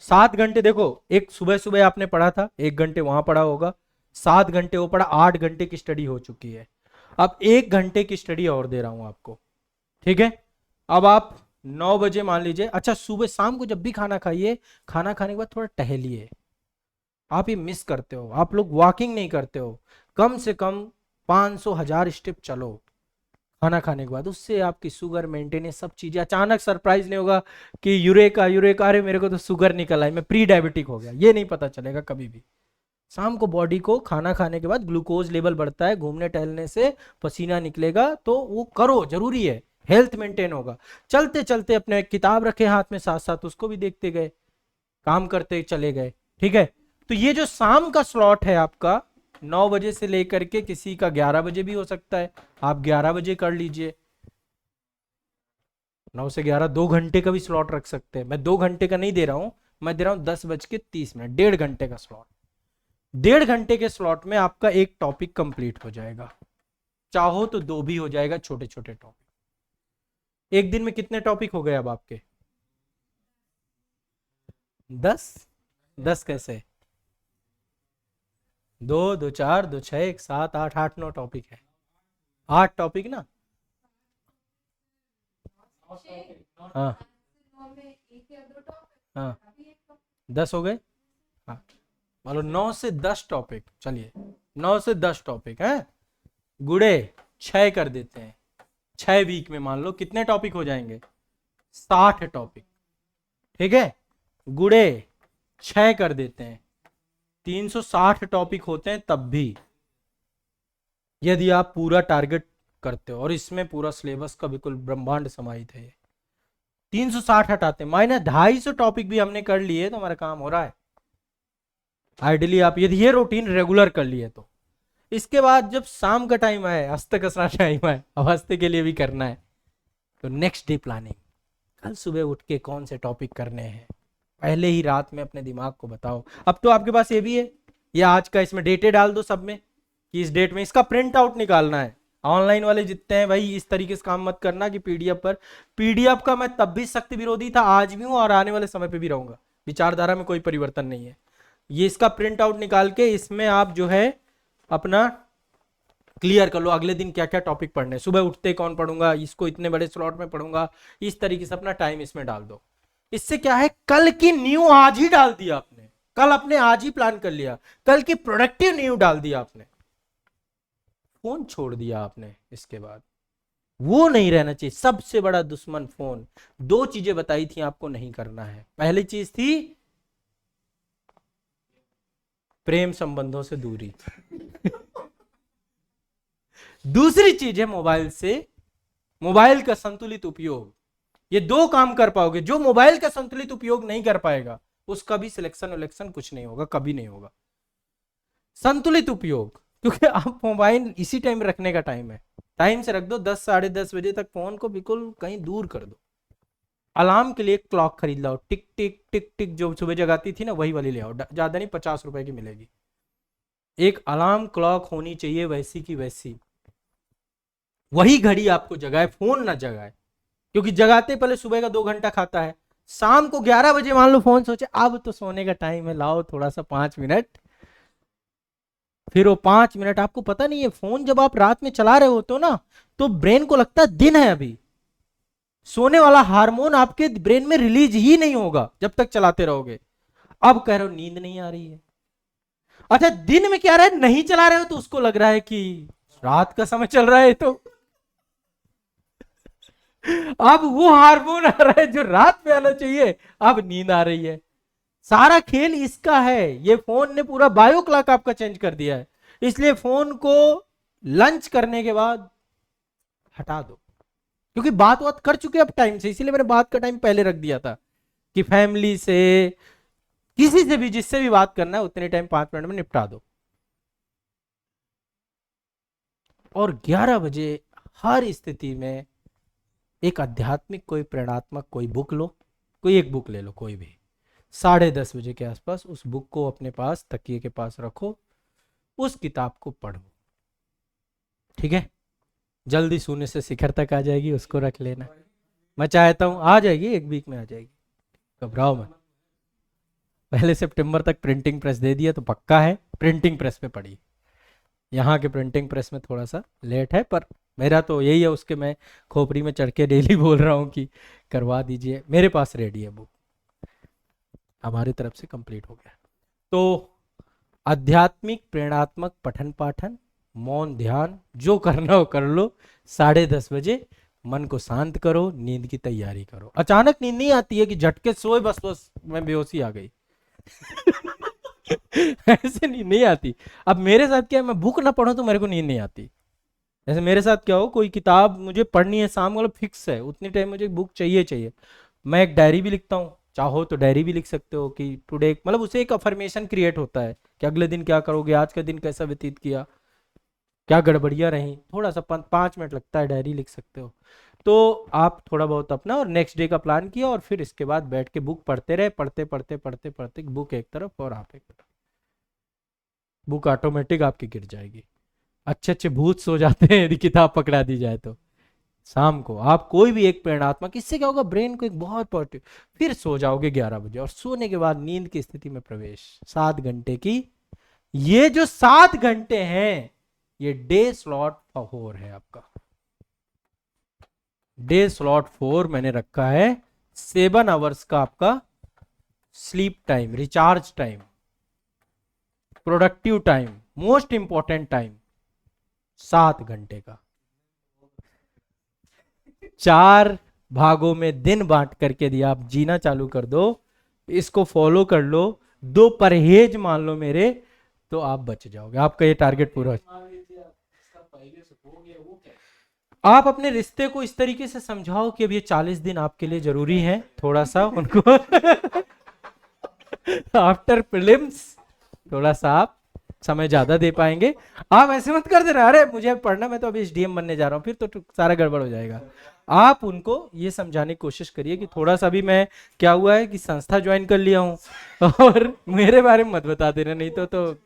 7 घंटे। देखो, एक सुबह सुबह आपने पढ़ा था, 1 घंटे वहां पढ़ा होगा, 7 घंटे वो पढ़ा, 8 घंटे की स्टडी हो चुकी है। अब 1 घंटे की स्टडी और दे रहा हूं आपको, ठीक है। अब आप 9 बजे मान लीजिए, अच्छा सुबह शाम को जब भी खाना खाइए, खाना खाने के बाद थोड़ा टहलिए। आप ये मिस करते हो, आप लोग वॉकिंग नहीं करते हो। कम से कम 500 1000 स्टेप चलो खाना खाने के बाद, उससे आपकी शुगर मेंटेनेंस, सब चीजें, अचानक सरप्राइज नहीं होगा कि यूरेका यूरेका, अरे मेरे को तो शुगर निकल आई, मैं प्री डायबिटिक हो गया, ये नहीं पता चलेगा कभी भी। शाम को बॉडी को खाना खाने के बाद ग्लूकोज लेवल बढ़ता है, घूमने टहलने से पसीना निकलेगा, तो वो करो, जरूरी है, हेल्थ मेंटेन होगा। चलते चलते अपने किताब रखे हाथ में, साथ साथ उसको भी देखते गए, काम करते चले गए, ठीक है। तो ये जो शाम का स्लॉट है आपका, 9 बजे से लेकर के किसी का 11 बजे भी हो सकता है, आप 11 बजे कर लीजिए। 9 से 11 2 घंटे का भी स्लॉट रख सकते हैं। मैं 2 घंटे का नहीं दे रहा हूं, मैं दे रहा हूं 10:30, 1.5 घंटे का स्लॉट। 1.5 घंटे के स्लॉट में आपका एक टॉपिक कंप्लीट हो जाएगा, चाहो तो 2 भी हो जाएगा, छोटे छोटे टॉपिक। एक दिन में कितने टॉपिक हो गए अब आपके? 10। 10 कैसे? 2 2 4 2 6 1 7 8 8 9 टॉपिक है। 8 टॉपिक ना? हाँ हाँ, 10 हो गए। हाँ, मान लो 9 से 10 टॉपिक, चलिए 9 से 10 टॉपिक है, गुड़े 6 कर देते हैं। 6 वीक में मान लो कितने टॉपिक हो जाएंगे? 60 टॉपिक, ठीक है। गुड़े 6 कर देते हैं, 360 टॉपिक होते हैं तब भी, यदि आप पूरा टारगेट करते हो। और इसमें पूरा सिलेबस का बिल्कुल ब्रह्मांड समाहित है। 360 हटाते, माइनस 250 टॉपिक भी हमने कर लिए तो हमारा काम हो रहा है। आइडियली आप यदि ये रूटीन रेगुलर कर लिए तो। इसके बाद जब शाम का टाइम आए, हंसते कसना टाइम आए, अब हंसते के लिए भी करना है, तो नेक्स्ट डे प्लानिंग, कल सुबह उठ के कौन से टॉपिक करने हैं, पहले ही रात में अपने दिमाग को बताओ। अब तो आपके पास ये भी है, या आज का इसमें डेटे डाल दो सब में, कि इस डेट में इसका प्रिंट आउट निकालना है। ऑनलाइन वाले जितने हैं भाई, इस तरीके से काम मत करना कि पीडीएफ पर। पीडीएफ का मैं तब भी सख्त विरोधी था, आज भी हूं और आने वाले समय पे भी रहूंगा, विचारधारा में कोई परिवर्तन नहीं है। ये इसका प्रिंट आउट निकाल के इसमें आप जो है अपना क्लियर कर लो, अगले दिन क्या क्या टॉपिक पढ़ने, सुबह उठते कौन पढ़ूंगा, इसको इतने बड़े स्लॉट में पढ़ूंगा, इस तरीके से अपना टाइम इसमें डाल दो। इससे क्या है, कल की न्यू आज ही डाल दिया आपने, कल अपने आज ही प्लान कर लिया, कल की प्रोडक्टिव न्यू डाल दिया आपने, फोन छोड़ दिया आपने। इसके बाद वो नहीं रहना चाहिए, सबसे बड़ा दुश्मन फोन। 2 चीजें बताई थी आपको नहीं करना है। पहली चीज थी प्रेम संबंधों से दूरी दूसरी चीज है मोबाइल का संतुलित उपयोग। ये 2 काम कर पाओगे। जो मोबाइल का संतुलित उपयोग नहीं कर पाएगा, उसका भी सिलेक्शन कुछ नहीं होगा, कभी नहीं होगा। संतुलित उपयोग, क्योंकि आप मोबाइल इसी टाइम रखने का टाइम है, टाइम से रख दो, 10 साढ़े 10 बजे तक फोन को बिल्कुल कहीं दूर कर दो। अलार्म के लिए क्लॉक खरीद लाओ, टिक टिक टिक टिक, जो सुबह जगाती थी ना, वही वाली ले आओ, ज्यादा नहीं, 50 रुपए की मिलेगी। एक अलार्म क्लॉक होनी चाहिए वैसी की वैसी, वही घड़ी आपको जगाए, फोन ना जगाए। क्योंकि जगाते पहले सुबह का 2 घंटा खाता है, शाम को 11 बजे मान लो फोन सोचे अब तो सोने का टाइम है, लाओ थोड़ा सा 5 मिनट, फिर वो 5 मिनट, आपको पता नहीं है फोन जब आप रात में चला रहे होते हो ना तो ब्रेन को लगता है दिन है अभी, सोने वाला हार्मोन आपके ब्रेन में रिलीज ही नहीं होगा जब तक चलाते रहोगे। अब कह रहे हो नींद नहीं आ रही है, अच्छा दिन में क्या रहा है नहीं चला रहे हो तो उसको लग रहा है कि रात का समय चल रहा है, तो अब वो हार्मोन आ रहा है जो रात में आना चाहिए, अब नींद आ रही है। सारा खेल इसका है, ये फोन ने पूरा बायो क्लॉक आपका चेंज कर दिया है। इसलिए फोन को लंच करने के बाद हटा दो, क्योंकि बात कर चुके अब टाइम से, इसीलिए मैंने बात का टाइम पहले रख दिया था कि फैमिली से किसी से भी जिससे भी बात करना है उतने टाइम 5 मिनट में निपटा दो। और 11 बजे हर स्थिति में एक आध्यात्मिक कोई प्रेरणात्मक कोई बुक लो, कोई एक बुक ले लो कोई भी, 10:30 बजे के आसपास उस बुक को अपने पास तकिए के पास रखो, उस किताब को पढ़ो, ठीक है। जल्दी सोने से शिखर तक आ जाएगी, उसको रख लेना। मैं चाहता हूं आ जाएगी, 1 वीक में आ जाएगी, घबराओ मत। पहले सितंबर तक प्रिंटिंग प्रेस दे दिया तो पक्का है, प्रिंटिंग प्रेस पे पड़ी। यहाँ के प्रिंटिंग प्रेस में थोड़ा सा लेट है, पर मेरा तो यही है, उसके मैं खोपड़ी में चढ़ के डेली बोल रहा हूँ कि करवा दीजिए, मेरे पास रेडी है बुक, हमारी तरफ से कंप्लीट हो गया। तो आध्यात्मिक प्रेरणात्मक पठन पाठन, मौन ध्यान, जो करना हो कर लो। 10:30 बजे मन को शांत करो, नींद की तैयारी करो। अचानक नींद नहीं आती है कि झटके सोए बस मैं बेहोशी आ गई ऐसे नींद नहीं आती। अब मेरे साथ क्या है, मैं बुक ना पढ़ूं तो मेरे को नींद नहीं आती। जैसे मेरे साथ क्या हो, कोई किताब मुझे पढ़नी है शाम वाला फिक्स है, उतनी टाइम मुझे बुक चाहिए चाहिए। मैं एक डायरी भी लिखता हूँ, चाहो तो डायरी भी लिख सकते हो कि टुडे, मतलब उसे एक अफर्मेशन क्रिएट होता है कि अगले दिन क्या करोगे, आज का दिन कैसा व्यतीत किया, क्या गड़बड़ियाँ रही, थोड़ा सा 5 मिनट लगता है, डायरी लिख सकते हो। तो आप थोड़ा बहुत अपना और नेक्स्ट डे का प्लान किया, और फिर इसके बाद बैठ के बुक पढ़ते रहे, पढ़ते पढ़ते पढ़ते पढ़ते बुक एक तरफ और आप एक तरफ, बुक ऑटोमेटिक आपकी गिर जाएगी। अच्छे अच्छे भूत सो जाते हैं यदि किताब पकड़ा दी जाए तो। शाम को आप कोई भी एक प्रेरणात्मक, इससे क्या होगा ब्रेन को एक बहुत पॉजिटिव, फिर सो जाओगे 11 बजे, और सोने के बाद नींद की स्थिति में प्रवेश 7 घंटे की। ये जो 7 घंटे हैं ये डे स्लॉट 4 है आपका, डे स्लॉट 4 मैंने रखा है, 7 आवर्स का आपका sleep time, recharge time, productive time, most important time, 7 घंटे का। 4 भागों में दिन बांट करके दिया, आप जीना चालू कर दो, इसको फॉलो कर लो, 2 परहेज मान लो मेरे, तो आप बच जाओगे, आपका ये टारगेट पूरा। आप अपने रिश्ते को इस तरीके से समझाओ कि अब ये 40 दिन आपके लिए जरूरी है, थोड़ा सा उनको आफ्टर प्रीलिम्स थोड़ा सा आप समय ज्यादा दे पाएंगे। आप ऐसे मत कर देना अरे मुझे पढ़ना, मैं तो अभी एसडीएम बनने जा रहा हूँ, फिर तो सारा गड़बड़ हो जाएगा। आप उनको ये समझाने की कोशिश करिए कि थोड़ा सा भी, मैं क्या हुआ है कि संस्था ज्वाइन कर लिया हूँ और मेरे बारे में मत बता देना, नहीं तो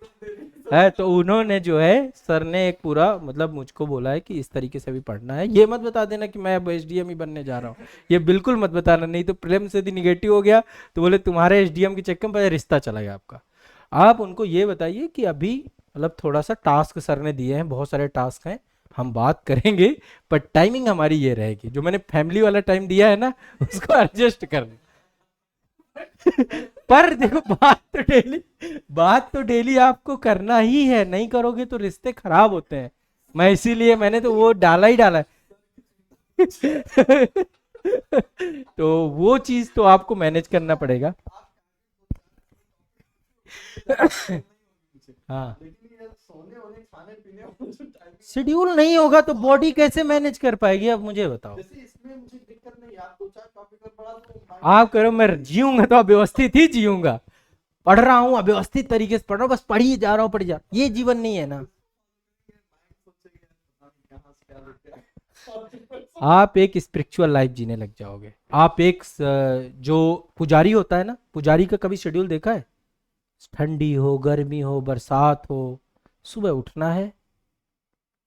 है। तो उन्होंने जो है सर ने एक पूरा मतलब मुझको बोला है कि इस तरीके से भी पढ़ना है, ये मत बता देना कि मैं अब एसडीएम ही बनने जा रहा हूँ, ये बिल्कुल मत बताना, नहीं तो प्रीलिम्स यदि निगेटिव हो गया तो बोले तुम्हारे एसडीएम के चक्कर में रिश्ता चला गया आपका। आप उनको ये बताइए कि अभी मतलब थोड़ा सा टास्क सर ने दिए हैं, बहुत सारे टास्क हैं, हम बात करेंगे, पर टाइमिंग हमारी ये रहेगी, जो मैंने फैमिली वाला टाइम दिया है ना उसको एडजस्ट कर पर देखो बात तो डेली आपको करना ही है, नहीं करोगे तो रिश्ते खराब होते हैं। मैं इसीलिए मैंने तो वो डाला ही डाला है तो वो चीज तो आपको मैनेज करना पड़ेगा हाँ, शेड्यूल नहीं होगा तो बॉडी कैसे मैनेज कर पाएगी, अब मुझे बताओ। आप करो मैं जीऊंगा तो व्यवस्थित ही जीऊंगा, पढ़ रहा हूँ अव्यवस्थित तरीके से पढ़ रहा हूँ, बस पढ़ी जा रहा हूँ पढ़ी जा रहा हूँ, ये जीवन नहीं है ना। आप एक स्पिरिचुअल लाइफ जीने लग जाओगे। आप एक जो पुजारी होता है ना, पुजारी का कभी शेड्यूल देखा है? ठंडी हो गर्मी हो बरसात हो, सुबह उठना है,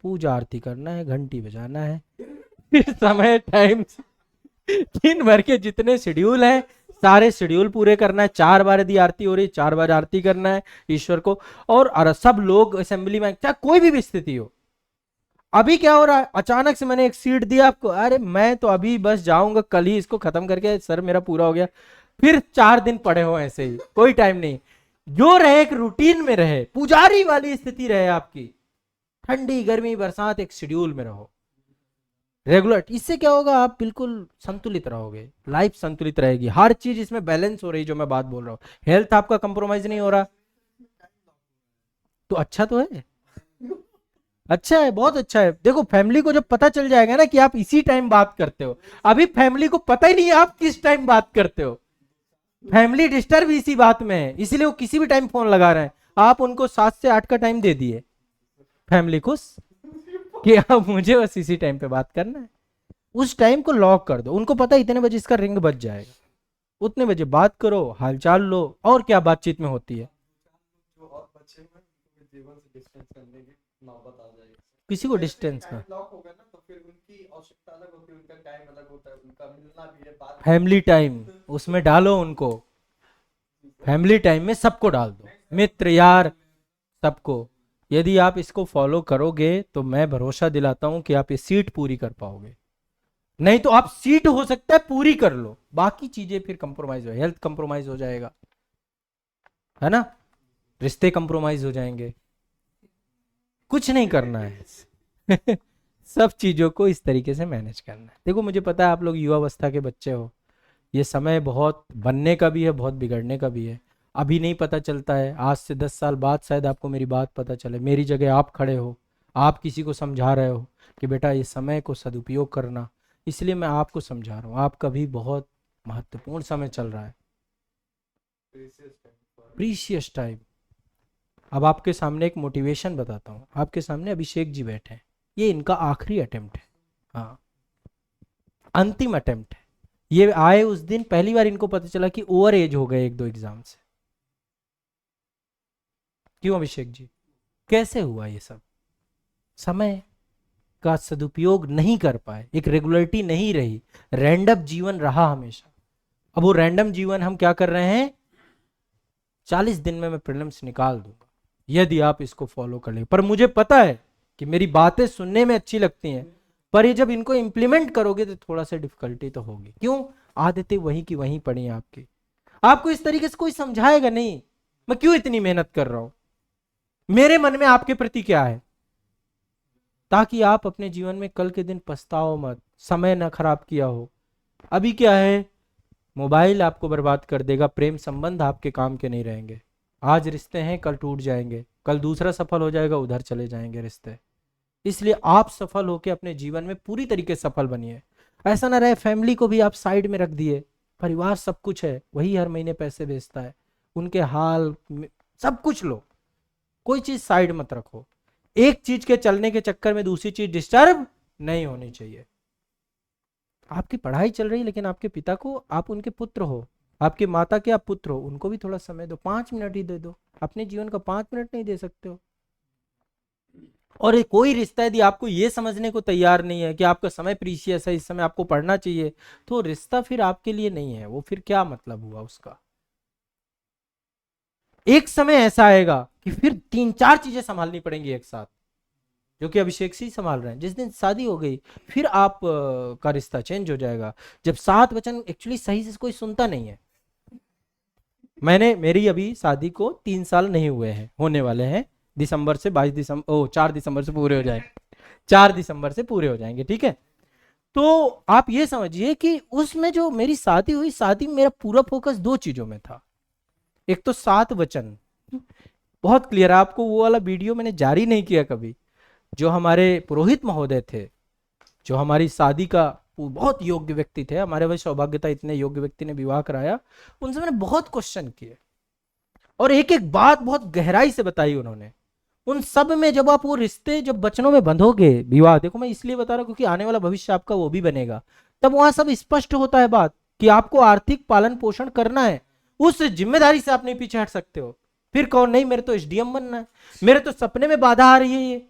पूजा आरती करना है, घंटी बजाना है फिर समय टाइम दिन भर के जितने शेड्यूल हैं सारे शेड्यूल पूरे करना है। 4 बार यदि आरती हो रही, 4 बार आरती करना है ईश्वर को। और सब लोग असेंबली में, चाहे कोई भी स्थिति हो। अभी क्या हो रहा है, अचानक से मैंने एक सीट दिया आपको, अरे मैं तो अभी बस जाऊंगा, कल ही इसको खत्म करके सर मेरा पूरा हो गया। फिर 4 दिन पड़े हो ऐसे ही, कोई टाइम नहीं। जो रहे एक रूटीन में रहे, पुजारी वाली स्थिति रहे आपकी, ठंडी गर्मी बरसात एक शेड्यूल में रहो रेगुलर। इससे क्या होगा, आप बिल्कुल संतुलित रहोगे, लाइफ संतुलित रहेगी, हर चीज इसमें बैलेंस हो रही, जो मैं बात बोल रहा हूँ। हेल्थ आपका कंप्रोमाइज नहीं हो रहा, तो अच्छा तो है, अच्छा है, बहुत अच्छा है। देखो फैमिली को जब पता चल जाएगा ना कि आप इसी टाइम बात करते हो, अभी फैमिली को पता ही नहीं है आप किस टाइम बात करते हो। फैमिली डिस्टर्ब इसी बात में है, इसीलिए वो किसी भी टाइम फोन लगा रहे हैं। आप उनको 7 से 8 का टाइम दे दिए फैमिली को कि अब मुझे बस इसी टाइम पे बात करना है। उस टाइम को लॉक कर दो, उनको पता है इतने बजे इसका रिंग बज जाएगा, उतने बजे बात करो, हालचाल लो, और क्या बातचीत में होती है। जो और बच्चे हुए उनके जीवन से डिस्टेंस करने की नौबत आ जाएगी। किसी को डिस्टेंस का, लॉक होगा ना, तो फिर उनकी आवश्यकता अलग होती है, उनका टाइम अलग होता है, उनका मिलना भी है, बात फैमिली टाइम उसमें डालो उनको, फैमिली टाइम में सबको डाल दो, मित्र यार सबको। यदि आप इसको फॉलो करोगे तो मैं भरोसा दिलाता हूं कि आप ये सीट पूरी कर पाओगे। नहीं तो आप सीट हो सकता है पूरी कर लो, बाकी चीजें फिर कंप्रोमाइज हो, हेल्थ कंप्रोमाइज हो जाएगा, है ना, रिश्ते कंप्रोमाइज हो जाएंगे, कुछ नहीं करना है। सब चीजों को इस तरीके से मैनेज करना है। देखो मुझे पता है आप लोग युवावस्था के बच्चे हो, ये समय बहुत बनने का भी है, बहुत बिगड़ने का भी है। अभी नहीं पता चलता है, आज से 10 साल बाद शायद आपको मेरी बात पता चले, मेरी जगह आप खड़े हो, आप किसी को समझा रहे हो कि बेटा ये समय को सदुपयोग करना। इसलिए मैं आपको समझा रहा हूँ, आपका भी बहुत महत्वपूर्ण समय चल रहा है, प्रीशियस टाइम। अब आपके सामने एक मोटिवेशन बताता हूँ, आपके सामने अभिषेक जी बैठे हैं, ये इनका आखिरी अटेम्प्ट है, हाँ अंतिम अटेम्प्ट है। ये आए उस दिन पहली बार इनको पता चला कि ओवर एज हो गए 1-2 एग्जाम से। क्यों अभिषेक जी, कैसे हुआ ये सब, समय का सदुपयोग नहीं कर पाए, एक रेगुलरिटी नहीं रही, रैंडम जीवन रहा हमेशा। अब वो रैंडम जीवन हम क्या कर रहे हैं, 40 दिन में मैं प्रीलिम्स निकाल दूंगा यदि आप इसको फॉलो कर ले। पर मुझे पता है कि मेरी बातें सुनने में अच्छी लगती हैं, पर ये जब इनको इंप्लीमेंट करोगे तो थोड़ा सा डिफिकल्टी तो होगी। क्यों, आदतें वहीं की वहीं पड़ी हैं आपकी, आपको इस तरीके से कोई समझाएगा नहीं मैं क्यों इतनी मेहनत कर रहा हूं, मेरे मन में आपके प्रति क्या है, ताकि आप अपने जीवन में कल के दिन पछताओ मत, समय ना खराब किया हो। अभी क्या है, मोबाइल आपको बर्बाद कर देगा, प्रेम संबंध आपके काम के नहीं रहेंगे। आज रिश्ते हैं, कल टूट जाएंगे, कल दूसरा सफल हो जाएगा, उधर चले जाएंगे रिश्ते। इसलिए आप सफल होकर अपने जीवन में पूरी तरीके से सफल बनिए। ऐसा ना रहे फैमिली को भी आप साइड में रख दिए, परिवार सब कुछ है, वही हर महीने पैसे भेजता है, उनके हाल सब कुछ लो, कोई चीज साइड मत रखो। एक चीज के चलने के चक्कर में दूसरी चीज डिस्टर्ब नहीं होनी चाहिए। आपकी पढ़ाई चल रही, लेकिन आपके पिता को, आप उनके पुत्र हो, आपके माता के आप पुत्र हो, उनको भी थोड़ा समय दो, 5 मिनट ही दे दो, अपने जीवन का 5 मिनट नहीं दे सकते हो। और कोई रिश्ता यदि आपको ये समझने को तैयार नहीं है कि आपका समय प्रीशियस है, इस समय आपको पढ़ना चाहिए, तो रिश्ता फिर आपके लिए नहीं है, वो फिर क्या मतलब हुआ उसका। एक समय ऐसा आएगा कि फिर 3-4 चीजें संभालनी पड़ेंगी एक साथ, जो कि अभिषेक से ही संभाल रहे हैं। जिस दिन शादी हो गई फिर आप का रिश्ता चेंज हो जाएगा। जब 7 वचन एक्चुअली सही से कोई सुनता नहीं है। मेरी अभी शादी को 3 साल नहीं हुए हैं, होने वाले हैं दिसंबर से, 22 दिसंबर 4 दिसंबर से पूरे हो जाएंगे, 4 दिसंबर से पूरे हो जाएंगे, ठीक है। तो आप ये समझिए कि उसमें जो मेरी शादी हुई, शादी में मेरा पूरा फोकस 2 चीजों में था। एक तो 7 वचन, बहुत क्लियर, आपको वो वाला वीडियो मैंने जारी नहीं किया कभी, जो हमारे पुरोहित महोदय थे, जो हमारी शादी का बहुत योग्य व्यक्ति थे, हमारे वही सौभाग्यता इतने योग्य व्यक्ति ने विवाह कराया, उनसे मैंने बहुत क्वेश्चन किए और एक एक बात बहुत गहराई से बताई उन्होंने। उन सब में जब आप वो रिश्ते जब वचनों में बंधोगे, विवाह, देखो मैं इसलिए बता रहा हूं क्योंकि आने वाला भविष्य आपका वो भी बनेगा, तब वहां सब स्पष्ट होता है बात कि आपको आर्थिक पालन पोषण करना है, उस जिम्मेदारी से आप नहीं पीछे हट सकते हो। फिर कौन, नहीं मेरे तो एसडीएम बनना है, मेरे तो सपने में बाधा आ रही है, ये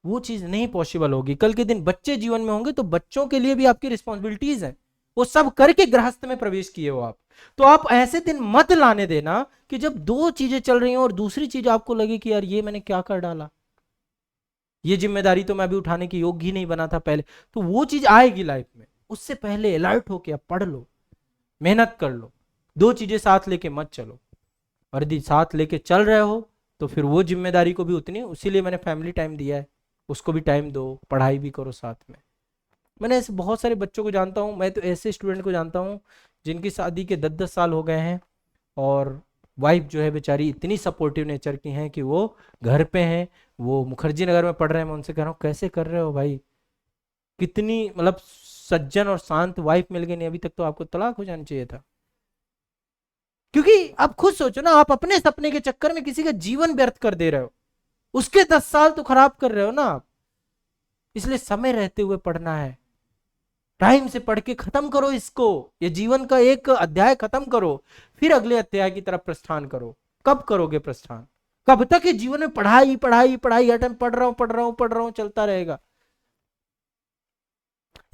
वो चीज नहीं पॉसिबल होगी। कल के दिन बच्चे जीवन में होंगे तो बच्चों के लिए भी आपकी रिस्पॉन्सिबिलिटीज है, वो सब करके गृहस्थ में प्रवेश किए हो आप। तो आप ऐसे दिन मत लाने देना कि जब दो चीजें चल रही हो और दूसरी चीज आपको लगे कि यार ये मैंने क्या कर डाला, ये जिम्मेदारी तो मैं अभी उठाने की योग्य ही नहीं बना था पहले। तो वो चीज आएगी लाइफ में, उससे पहले अलर्ट होके आप पढ़ लो, मेहनत कर लो, दो चीजें साथ लेके मत चलो। और यदि साथ लेके चल रहे हो तो फिर वो जिम्मेदारी को भी उतनी, उसीलिए मैंने फैमिली टाइम दिया है, उसको भी टाइम दो, पढ़ाई भी करो साथ में। मैंने ऐसे बहुत सारे बच्चों को जानता हूँ, मैं तो ऐसे स्टूडेंट को जानता हूँ जिनकी शादी के 10-10 साल हो गए हैं और वाइफ जो है बेचारी इतनी सपोर्टिव नेचर की हैं कि वो घर पे हैं, वो मुखर्जी नगर में पढ़ रहे हैं। मैं उनसे कह रहा हूँ कैसे कर रहे हो भाई, कितनी मतलब सज्जन और शांत वाइफ मिल गई, नहीं अभी तक तो आपको तलाक हो जाना चाहिए था। क्योंकि आप खुद सोचो ना, आप अपने सपने के चक्कर में किसी का जीवन व्यर्थ कर दे रहे हो, उसके 10 साल तो खराब कर रहे हो ना आप। इसलिए समय रहते हुए पढ़ना है, टाइम से पढ़ के खत्म करो इसको, ये जीवन का एक अध्याय खत्म करो, फिर अगले अध्याय की तरफ प्रस्थान करो। कब करोगे प्रस्थान? कब तक ये जीवन में पढ़ाई पढ़ाई पढ़ाई, हर टाइम पढ़ रहा हूं पढ़ रहा हूं पढ़ रहा हूं चलता रहेगा?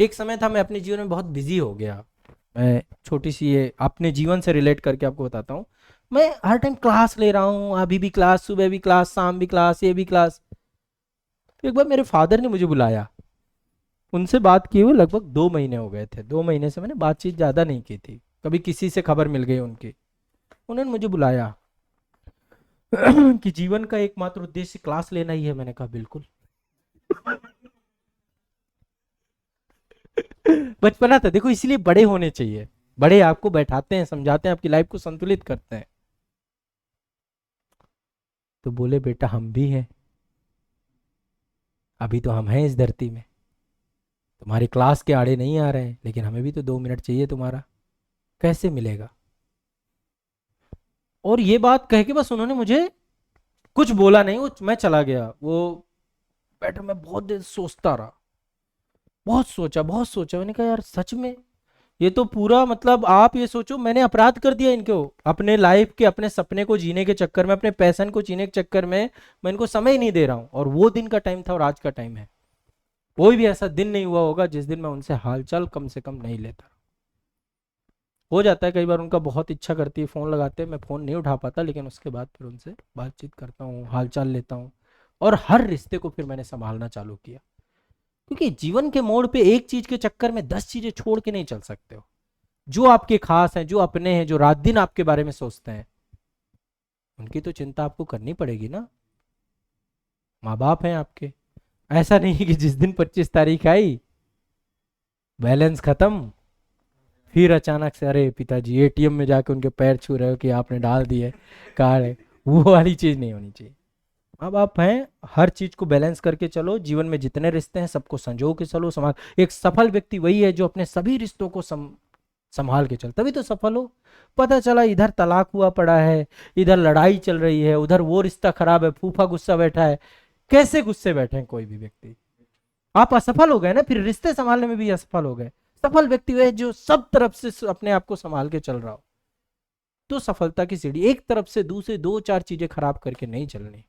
एक समय था मैं अपने जीवन में बहुत बिजी हो गया। मैं छोटी सी ये अपने जीवन से रिलेट करके आपको बताता हूँ। मैं हर टाइम क्लास ले रहा हूँ, अभी भी क्लास, सुबह भी क्लास, शाम भी क्लास, ये भी क्लास। एक बार मेरे फादर ने मुझे बुलाया, उनसे बात किए हुए लगभग 2 महीने हो गए थे, 2 महीने से मैंने बातचीत ज़्यादा नहीं की थी, कभी किसी से खबर मिल गई उनकी। उन्होंने मुझे बुलाया कि जीवन का एकमात्र उद्देश्य क्लास लेना ही है। मैंने कहा बिल्कुल। बचपना था देखो, इसलिए बड़े होने चाहिए, बड़े आपको बैठाते हैं, समझाते हैं, आपकी लाइफ को संतुलित करते हैं। तो बोले बेटा हम भी हैं, अभी तो हम हैं इस धरती में, तुम्हारी क्लास के आड़े नहीं आ रहे हैं, लेकिन हमें भी तो 2 मिनट चाहिए तुम्हारा, कैसे मिलेगा? और ये बात कह के बस उन्होंने मुझे कुछ बोला नहीं, वो मैं चला गया। वो बैठा, मैं बहुत देर सोचता रहा, बहुत सोचा बहुत सोचा। मैंने कहा यार सच में ये तो पूरा मतलब आप ये सोचो मैंने अपराध कर दिया इनको, अपने लाइफ के, अपने सपने को जीने के चक्कर में, अपने पैशन को जीने के चक्कर में मैं इनको समय ही नहीं दे रहा हूँ। और वो दिन का टाइम था और आज का टाइम है, कोई भी ऐसा दिन नहीं हुआ होगा जिस दिन मैं उनसे हालचाल कम से कम नहीं लेता। हो जाता है कई बार उनका बहुत इच्छा करती है, फोन लगाते हैं, मैं फोन नहीं उठा पाता, लेकिन उसके बाद फिर उनसे बातचीत करता हूँ, हालचाल लेता हूँ। और हर रिश्ते को फिर मैंने संभालना चालू किया, क्योंकि जीवन के मोड़ पे एक चीज के चक्कर में 10 चीजें छोड़ के नहीं चल सकते हो। जो आपके खास हैं, जो अपने हैं, जो रात दिन आपके बारे में सोचते हैं, उनकी तो चिंता आपको करनी पड़ेगी ना। माँ बाप हैं आपके, ऐसा नहीं कि जिस दिन 25 तारीख आई बैलेंस खत्म, फिर अचानक से अरे पिताजी एटीएम में जाके उनके पैर छू रहे हो कि आपने डाल दिए कार्ड है, वो वाली चीज नहीं होनी चाहिए। माँ बाप हैं, हर चीज को बैलेंस करके चलो, जीवन में जितने रिश्ते हैं सबको संजो के चलो, समाज। एक सफल व्यक्ति वही है जो अपने सभी रिश्तों को संभाल के चल, तभी तो सफल हो। पता चला इधर तलाक हुआ पड़ा है, इधर लड़ाई चल रही है, उधर वो रिश्ता खराब है, फूफा गुस्सा बैठा है, कैसे गुस्से बैठे हैं कोई भी व्यक्ति? आप असफल हो गए ना, फिर रिश्ते संभालने में भी असफल हो गए। सफल व्यक्ति वह है जो सब तरफ से अपने आप को संभाल के चल रहा हो। तो सफलता की सीढ़ी एक तरफ से दूसरे 2-4 चीजें खराब करके नहीं चलनी।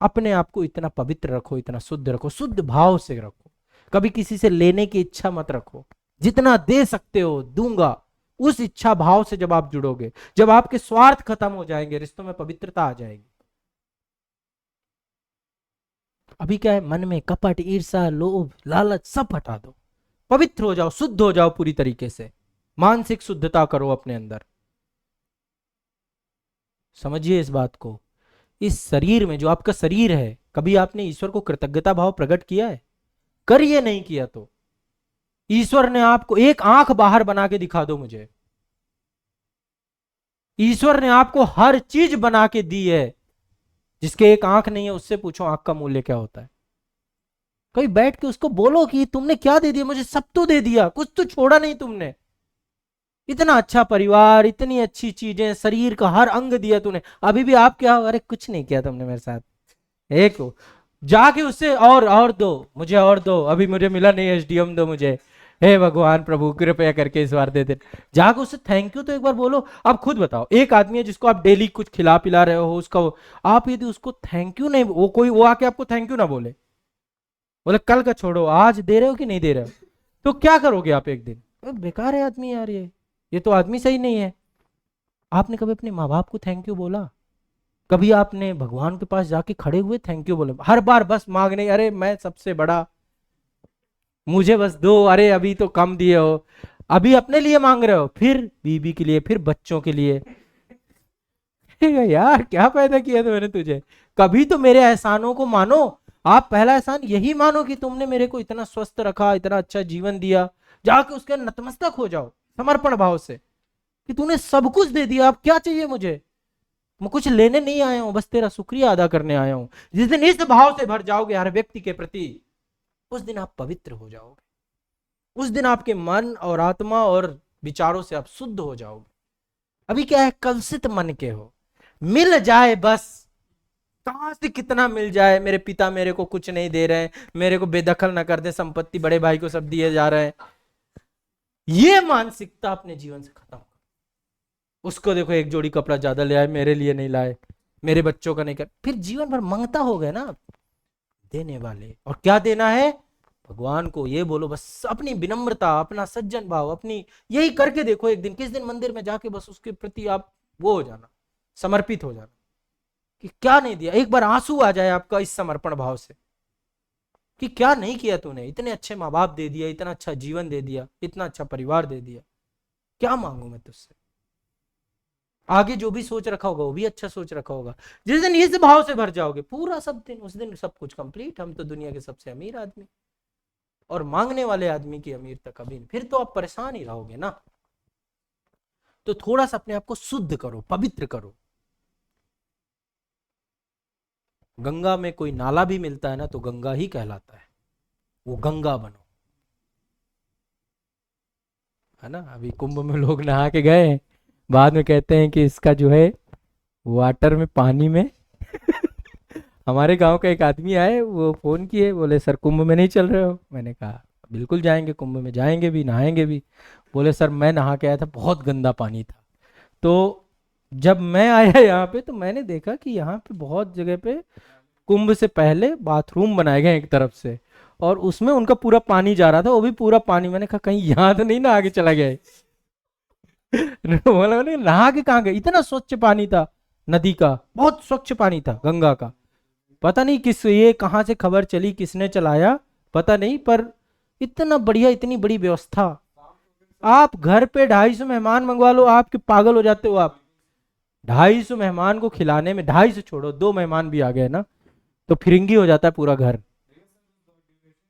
अपने आप को इतना पवित्र रखो, इतना शुद्ध रखो, शुद्ध भाव से रखो, कभी किसी से लेने की इच्छा मत रखो। जितना दे सकते हो दूंगा, उस इच्छा भाव से जब आप जुड़ोगे, जब आपके स्वार्थ खत्म हो जाएंगे, रिश्तों में पवित्रता आ जाएगी। अभी क्या है, मन में कपट, ईर्ष्या, लोभ, लालच सब हटा दो, पवित्र हो जाओ, शुद्ध हो जाओ पूरी तरीके से, मानसिक शुद्धता करो अपने अंदर। समझिए इस बात को, इस शरीर में जो आपका शरीर है, कभी आपने ईश्वर को कृतज्ञता भाव प्रकट किया है? करिए, नहीं किया तो ईश्वर ने आपको एक आंख बाहर बना के दिखा दो मुझे, ईश्वर ने आपको हर चीज बना के दी है। जिसके एक आंख नहीं है उससे पूछो आंख का मूल्य क्या होता है। कभी बैठ के उसको बोलो कि तुमने क्या दे दिया मुझे, सब तो दे दिया, कुछ तो छोड़ा नहीं तुमने। इतना अच्छा परिवार, इतनी अच्छी चीजें, शरीर का हर अंग दिया तूने, अभी भी आप क्या हो, अरे कुछ नहीं किया तुमने मेरे साथ। एक हो जाके उससे और दो मुझे, और दो, अभी मुझे मिला नहीं एसडीएम, दो मुझे, हे भगवान प्रभु कृपया करके इस बार दे दे। जाके उससे थैंक यू तो एक बार बोलो। अब खुद बताओ, एक आदमी है जिसको आप डेली कुछ खिला पिला रहे हो, उसका आप यदि उसको थैंक यू नहीं, वो कोई वो आके आपको थैंक यू ना बोले, बोले कल का छोड़ो, आज दे रहे हो कि नहीं दे रहे हो, तो क्या करोगे आप एक दिन? बेकार है आदमी यार, ये तो आदमी सही नहीं है। आपने कभी अपने माँ बाप को थैंक यू बोला? कभी आपने भगवान के पास जाके खड़े हुए थैंक यू बोले? हर बार बस मांगने, अरे मैं सबसे बड़ा, मुझे बस दो, अरे अभी तो कम दिए हो, अभी अपने लिए मांग रहे हो, फिर बीबी के लिए, फिर बच्चों के लिए। यार क्या पैदा किया था मैंने तुझे? कभी तो मेरे एहसानों को मानो। आप पहला एहसान यही मानो कि तुमने मेरे को इतना स्वस्थ रखा, इतना अच्छा जीवन दिया, जाके उसके नतमस्तक हो जाओ समर्पण भाव से कि तूने सब कुछ दे दिया, अब क्या चाहिए मुझे? मैं कुछ लेने नहीं आया हूं, बस तेरा शुक्रिया अदा करने आया हूं। जिस दिन इस भाव से भर जाओगे हर व्यक्ति के प्रति, उस दिन आप पवित्र हो जाओगे। उस दिन आपके मन और आत्मा और विचारों से आप शुद्ध हो जाओगे। अभी क्या है, कलुषित मन के हो। मिल जाए बस, कहां से कितना मिल जाए, मेरे पिता मेरे को कुछ नहीं दे रहे हैं, मेरे को बेदखल ना कर दे, संपत्ति बड़े भाई को सब दिए जा रहे हैं, ये मानसिकता अपने जीवन से खत्म करो। उसको देखो, एक जोड़ी कपड़ा ज्यादा ले आए, मेरे लिए नहीं लाए, मेरे बच्चों का नहीं कर, फिर जीवन भर मांगता हो गए ना। देने वाले, और क्या देना है भगवान को, ये बोलो बस, अपनी विनम्रता, अपना सज्जन भाव, अपनी यही करके देखो। एक दिन किस दिन मंदिर में जाके बस उसके प्रति आप वो हो जाना, समर्पित हो जाना कि क्या नहीं दिया। एक बार आंसू आ जाए आपका इस समर्पण भाव से कि क्या नहीं किया तूने, इतने अच्छे माँ बाप दे दिया, इतना अच्छा जीवन दे दिया, इतना अच्छा परिवार दे दिया, क्या मांगू मैं तुझसे? आगे जो भी सोच रखा होगा वो भी अच्छा सोच रखा होगा। जिस दिन इस भाव से भर जाओगे पूरा सब दिन, उस दिन सब कुछ कंप्लीट। हम तो दुनिया के सबसे अमीर आदमी, और मांगने वाले आदमी की अमीरता कभी नहीं। फिर तो आप परेशान ही रहोगे ना। तो थोड़ा सा अपने आप को शुद्ध करो, पवित्र करो। गंगा में कोई नाला भी मिलता है ना तो गंगा ही कहलाता है, वो गंगा बनो, है ना। अभी कुंभ में लोग नहा के गए हैं, बाद में कहते हैं कि इसका जो है वाटर में, पानी में हमारे गांव का एक आदमी आए, वो फोन किए, बोले सर कुंभ में नहीं चल रहे हो? मैंने कहा बिल्कुल जाएंगे, कुंभ में जाएंगे भी, नहाएंगे भी। बोले सर मैं नहा के आया था, बहुत गंदा पानी था। तो जब मैं आया यहाँ पे तो मैंने देखा कि यहाँ पे बहुत जगह पे कुंभ से पहले बाथरूम बनाए गए एक तरफ से, और उसमें उनका पूरा पानी जा रहा था, वो भी पूरा पानी। मैंने कहा कहीं यहाँ तो नहीं ना आगे चला गया है। बोला, मैंने नहा के कहाँ गए, इतना स्वच्छ पानी था नदी का, बहुत स्वच्छ पानी था गंगा का। पता नहीं किस, ये कहाँ से खबर चली, किसने चलाया पता नहीं, पर इतना बढ़िया, इतनी बड़ी व्यवस्था। आप घर पे 250 मेहमान मंगवा लो, आपके पागल हो जाते हो आप। 250 मेहमान को खिलाने में, 250 छोड़ो, 2 मेहमान भी आ गए ना तो फिरंगी हो जाता है पूरा घर।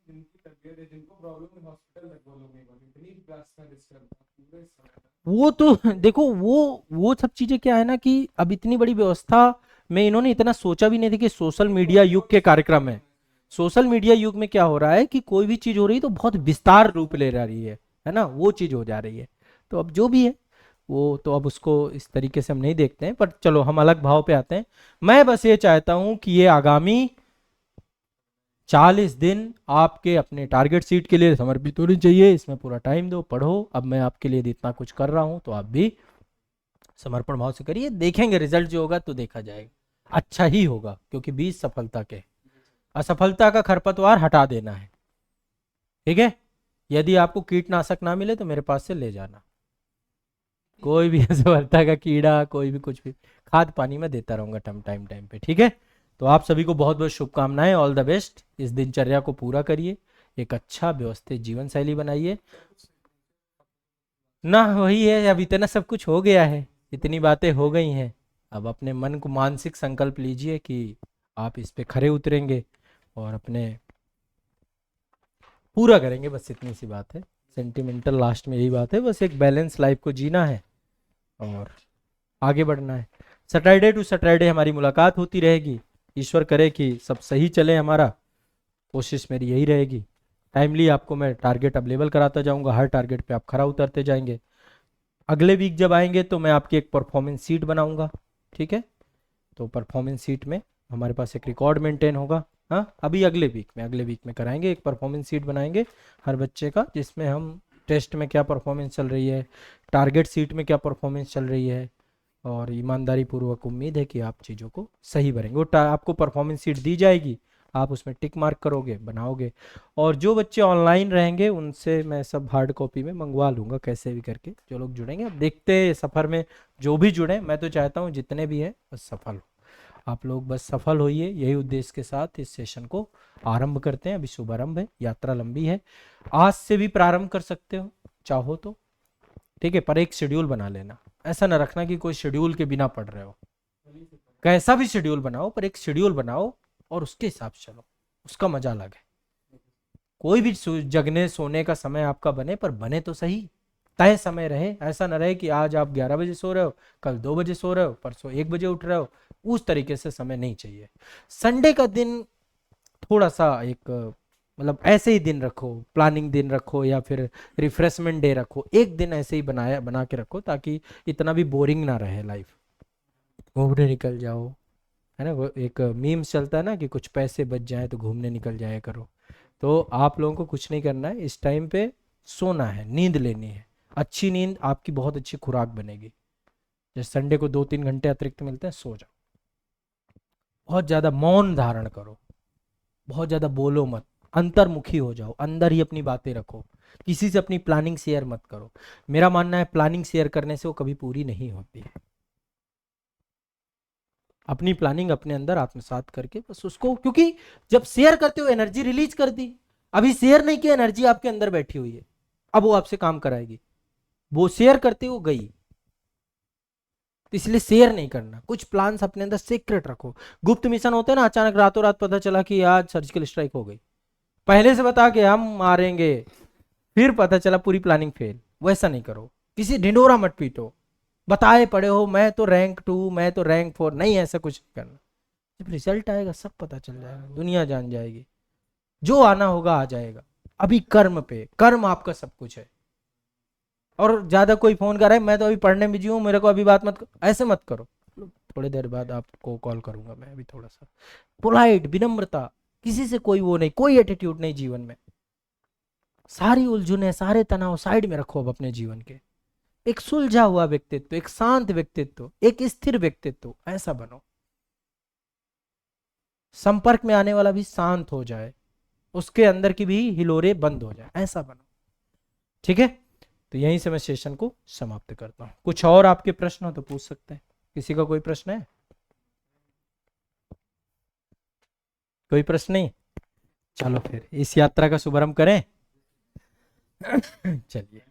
जिनकी तबीयत है, जिनको प्रॉब्लम है, हॉस्पिटल तक वो लोग नहीं पहुंचे, इतनी रास्ता डिस्टर्ब था पूरे समय। वो तो देखो, वो सब चीजें क्या है ना कि अब इतनी बड़ी व्यवस्था में इन्होंने इतना सोचा भी नहीं था कि सोशल मीडिया युग के कार्यक्रम है। सोशल मीडिया युग में क्या हो रहा है कि कोई भी चीज हो रही है तो बहुत विस्तार रूप ले रही है ना, वो चीज हो जा रही है। तो अब जो भी है वो तो अब उसको इस तरीके से हम नहीं देखते हैं, पर चलो हम अलग भाव पे आते हैं। मैं बस ये चाहता हूं कि ये आगामी 40 दिन आपके अपने टारगेट सीट के लिए समर्पित होनी चाहिए। इसमें पूरा टाइम दो, पढ़ो। अब मैं आपके लिए इतना कुछ कर रहा हूं तो आप भी समर्पण भाव से करिए, देखेंगे रिजल्ट जो होगा तो देखा जाएगा, अच्छा ही होगा, क्योंकि बीज सफलता के, असफलता का खरपतवार हटा देना है। ठीक है, यदि आपको कीटनाशक ना मिले तो मेरे पास से ले जाना, कोई भी असफलता का कीड़ा, कोई भी कुछ भी, खाद पानी में देता रहूंगा टाइम टाइम पे। ठीक है, तो आप सभी को बहुत बहुत शुभकामनाएं, ऑल द बेस्ट। इस दिनचर्या को पूरा करिए, एक अच्छा व्यवस्थित जीवन शैली बनाइए ना। वही है, अब इतना सब कुछ हो गया है, इतनी बातें हो गई हैं, अब अपने मन को मानसिक संकल्प लीजिए कि आप इस पे खरे उतरेंगे और अपने पूरा करेंगे, बस इतनी सी बात है। सेंटिमेंटल लास्ट में यही बात है, बस एक बैलेंस लाइफ को जीना है और आगे बढ़ना है। सैटरडे टू सैटरडे हमारी मुलाकात होती रहेगी। ईश्वर करे कि सब सही चले हमारा, कोशिश मेरी यही रहेगी। टाइमली आपको मैं टारगेट अवेलेबल कराता जाऊंगा, हर टारगेट पे आप खरा उतरते जाएंगे। अगले वीक जब आएंगे तो मैं आपकी एक परफॉर्मेंस सीट बनाऊंगा। ठीक है, तो परफॉर्मेंस सीट में हमारे पास एक रिकॉर्ड मेंटेन होगा। हाँ, अभी अगले वीक में कराएंगे, एक परफॉर्मेंस सीट बनाएंगे हर बच्चे का, जिसमें हम टेस्ट में क्या परफॉर्मेंस चल रही है, टारगेट सीट में क्या परफॉर्मेंस चल रही है, और ईमानदारी पूर्वक उम्मीद है कि आप चीज़ों को सही भरेंगे। वो आपको परफॉर्मेंस सीट दी जाएगी, आप उसमें टिक मार्क करोगे, बनाओगे। और जो बच्चे ऑनलाइन रहेंगे उनसे मैं सब हार्ड कॉपी में मंगवा लूँगा कैसे भी करके, जो लोग जुड़ेंगे। अब देखते हैं सफ़र में जो भी जुड़े, मैं तो चाहता हूँ जितने भी हैं बस सफल हो। आप लोग बस सफल होइए, यही उद्देश्य के साथ इस सेशन को आरंभ करते हैं। अभी शुभारंभ है, यात्रा लंबी है, आज से भी प्रारंभ कर सकते हो चाहो तो, ठीक है, पर एक शेड्यूल बना लेना। ऐसा ना रखना कि कोई शेड्यूल के बिना पढ़ रहे हो, कैसा भी शेड्यूल बनाओ पर एक शेड्यूल बनाओ और उसके हिसाब से चलो, उसका मजा अलग है। कोई भी जगने सोने का समय आपका बने, पर बने तो सही, तय समय रहे। ऐसा ना रहे कि आज आप 11 बजे सो रहे हो, कल 2 बजे सो रहे हो, परसों 1 बजे उठ रहे हो। उस तरीके से समय नहीं चाहिए। संडे का दिन थोड़ा सा एक मतलब ऐसे ही दिन रखो, प्लानिंग दिन रखो या फिर रिफ्रेशमेंट डे रखो, एक दिन ऐसे ही बना के रखो ताकि इतना भी बोरिंग ना रहे लाइफ। घूमने निकल जाओ, है ना, वो एक मीम्स चलता है ना कि कुछ पैसे बच जाए तो घूमने निकल जाया करो। तो आप लोगों को कुछ नहीं करना है, इस टाइम पे सोना है, नींद लेनी है। अच्छी नींद आपकी बहुत अच्छी खुराक बनेगी। जैसे संडे को 2-3 घंटे अतिरिक्त मिलते हैं, सो जाओ। बहुत ज़्यादा मौन धारण करो, बहुत ज़्यादा बोलो मत, अंतर्मुखी हो जाओ, अंदर ही अपनी बातें रखो, किसी से अपनी प्लानिंग शेयर मत करो। मेरा मानना है प्लानिंग शेयर करने से वो कभी पूरी नहीं होती है। अपनी प्लानिंग अपने अंदर आत्मसात करके बस उसको, क्योंकि जब शेयर करते हो एनर्जी रिलीज कर दी, अभी शेयर नहीं किया एनर्जी आपके अंदर बैठी हुई है, अब वो आपसे काम कराएगी। वो शेयर करते हो गई, तो इसलिए शेयर नहीं करना। कुछ प्लान्स अपने अंदर सीक्रेट रखो। गुप्त मिशन होते हैं ना, अचानक रातों रात पता चला कि आज सर्जिकल स्ट्राइक हो गई, पहले से बता के हम मारेंगे, फिर पता चला पूरी प्लानिंग फेल। वैसा नहीं करो, किसी ढिंडोरा मत पीटो, बताए पड़े हो मैं तो रैंक 2, मैं तो रैंक 4, नहीं ऐसा कुछ करना। जब रिजल्ट आएगा सब पता चल जाएगा, दुनिया जान जाएगी, जो आना होगा आ जाएगा। अभी कर्म पे, कर्म आपका सब कुछ है। और ज्यादा कोई फोन कर रहा है, मैं तो अभी पढ़ने बिजी हूँ, मेरे को अभी बात मत करो, ऐसे मत करो। थोड़ी देर बाद आपको कॉल करूंगा मैं, अभी थोड़ा सा पोलाइट, विनम्रता, किसी से कोई वो नहीं, कोई एटीट्यूड नहीं जीवन में। सारी उलझुने, सारे तनाव साइड में रखो अब अपने जीवन के। एक सुलझा हुआ व्यक्तित्व, एक शांत व्यक्तित्व, एक स्थिर व्यक्तित्व, ऐसा बनो। संपर्क में आने वाला भी शांत हो जाए, उसके अंदर की भी हिलोरे बंद हो जाए, ऐसा बनो। ठीक है, तो यहीं से मैं सेशन को समाप्त करता हूं। कुछ और आपके प्रश्न हो तो पूछ सकते हैं। किसी का कोई प्रश्न है? कोई प्रश्न नहीं? चलो फिर इस यात्रा का शुभारंभ करें। चलिए।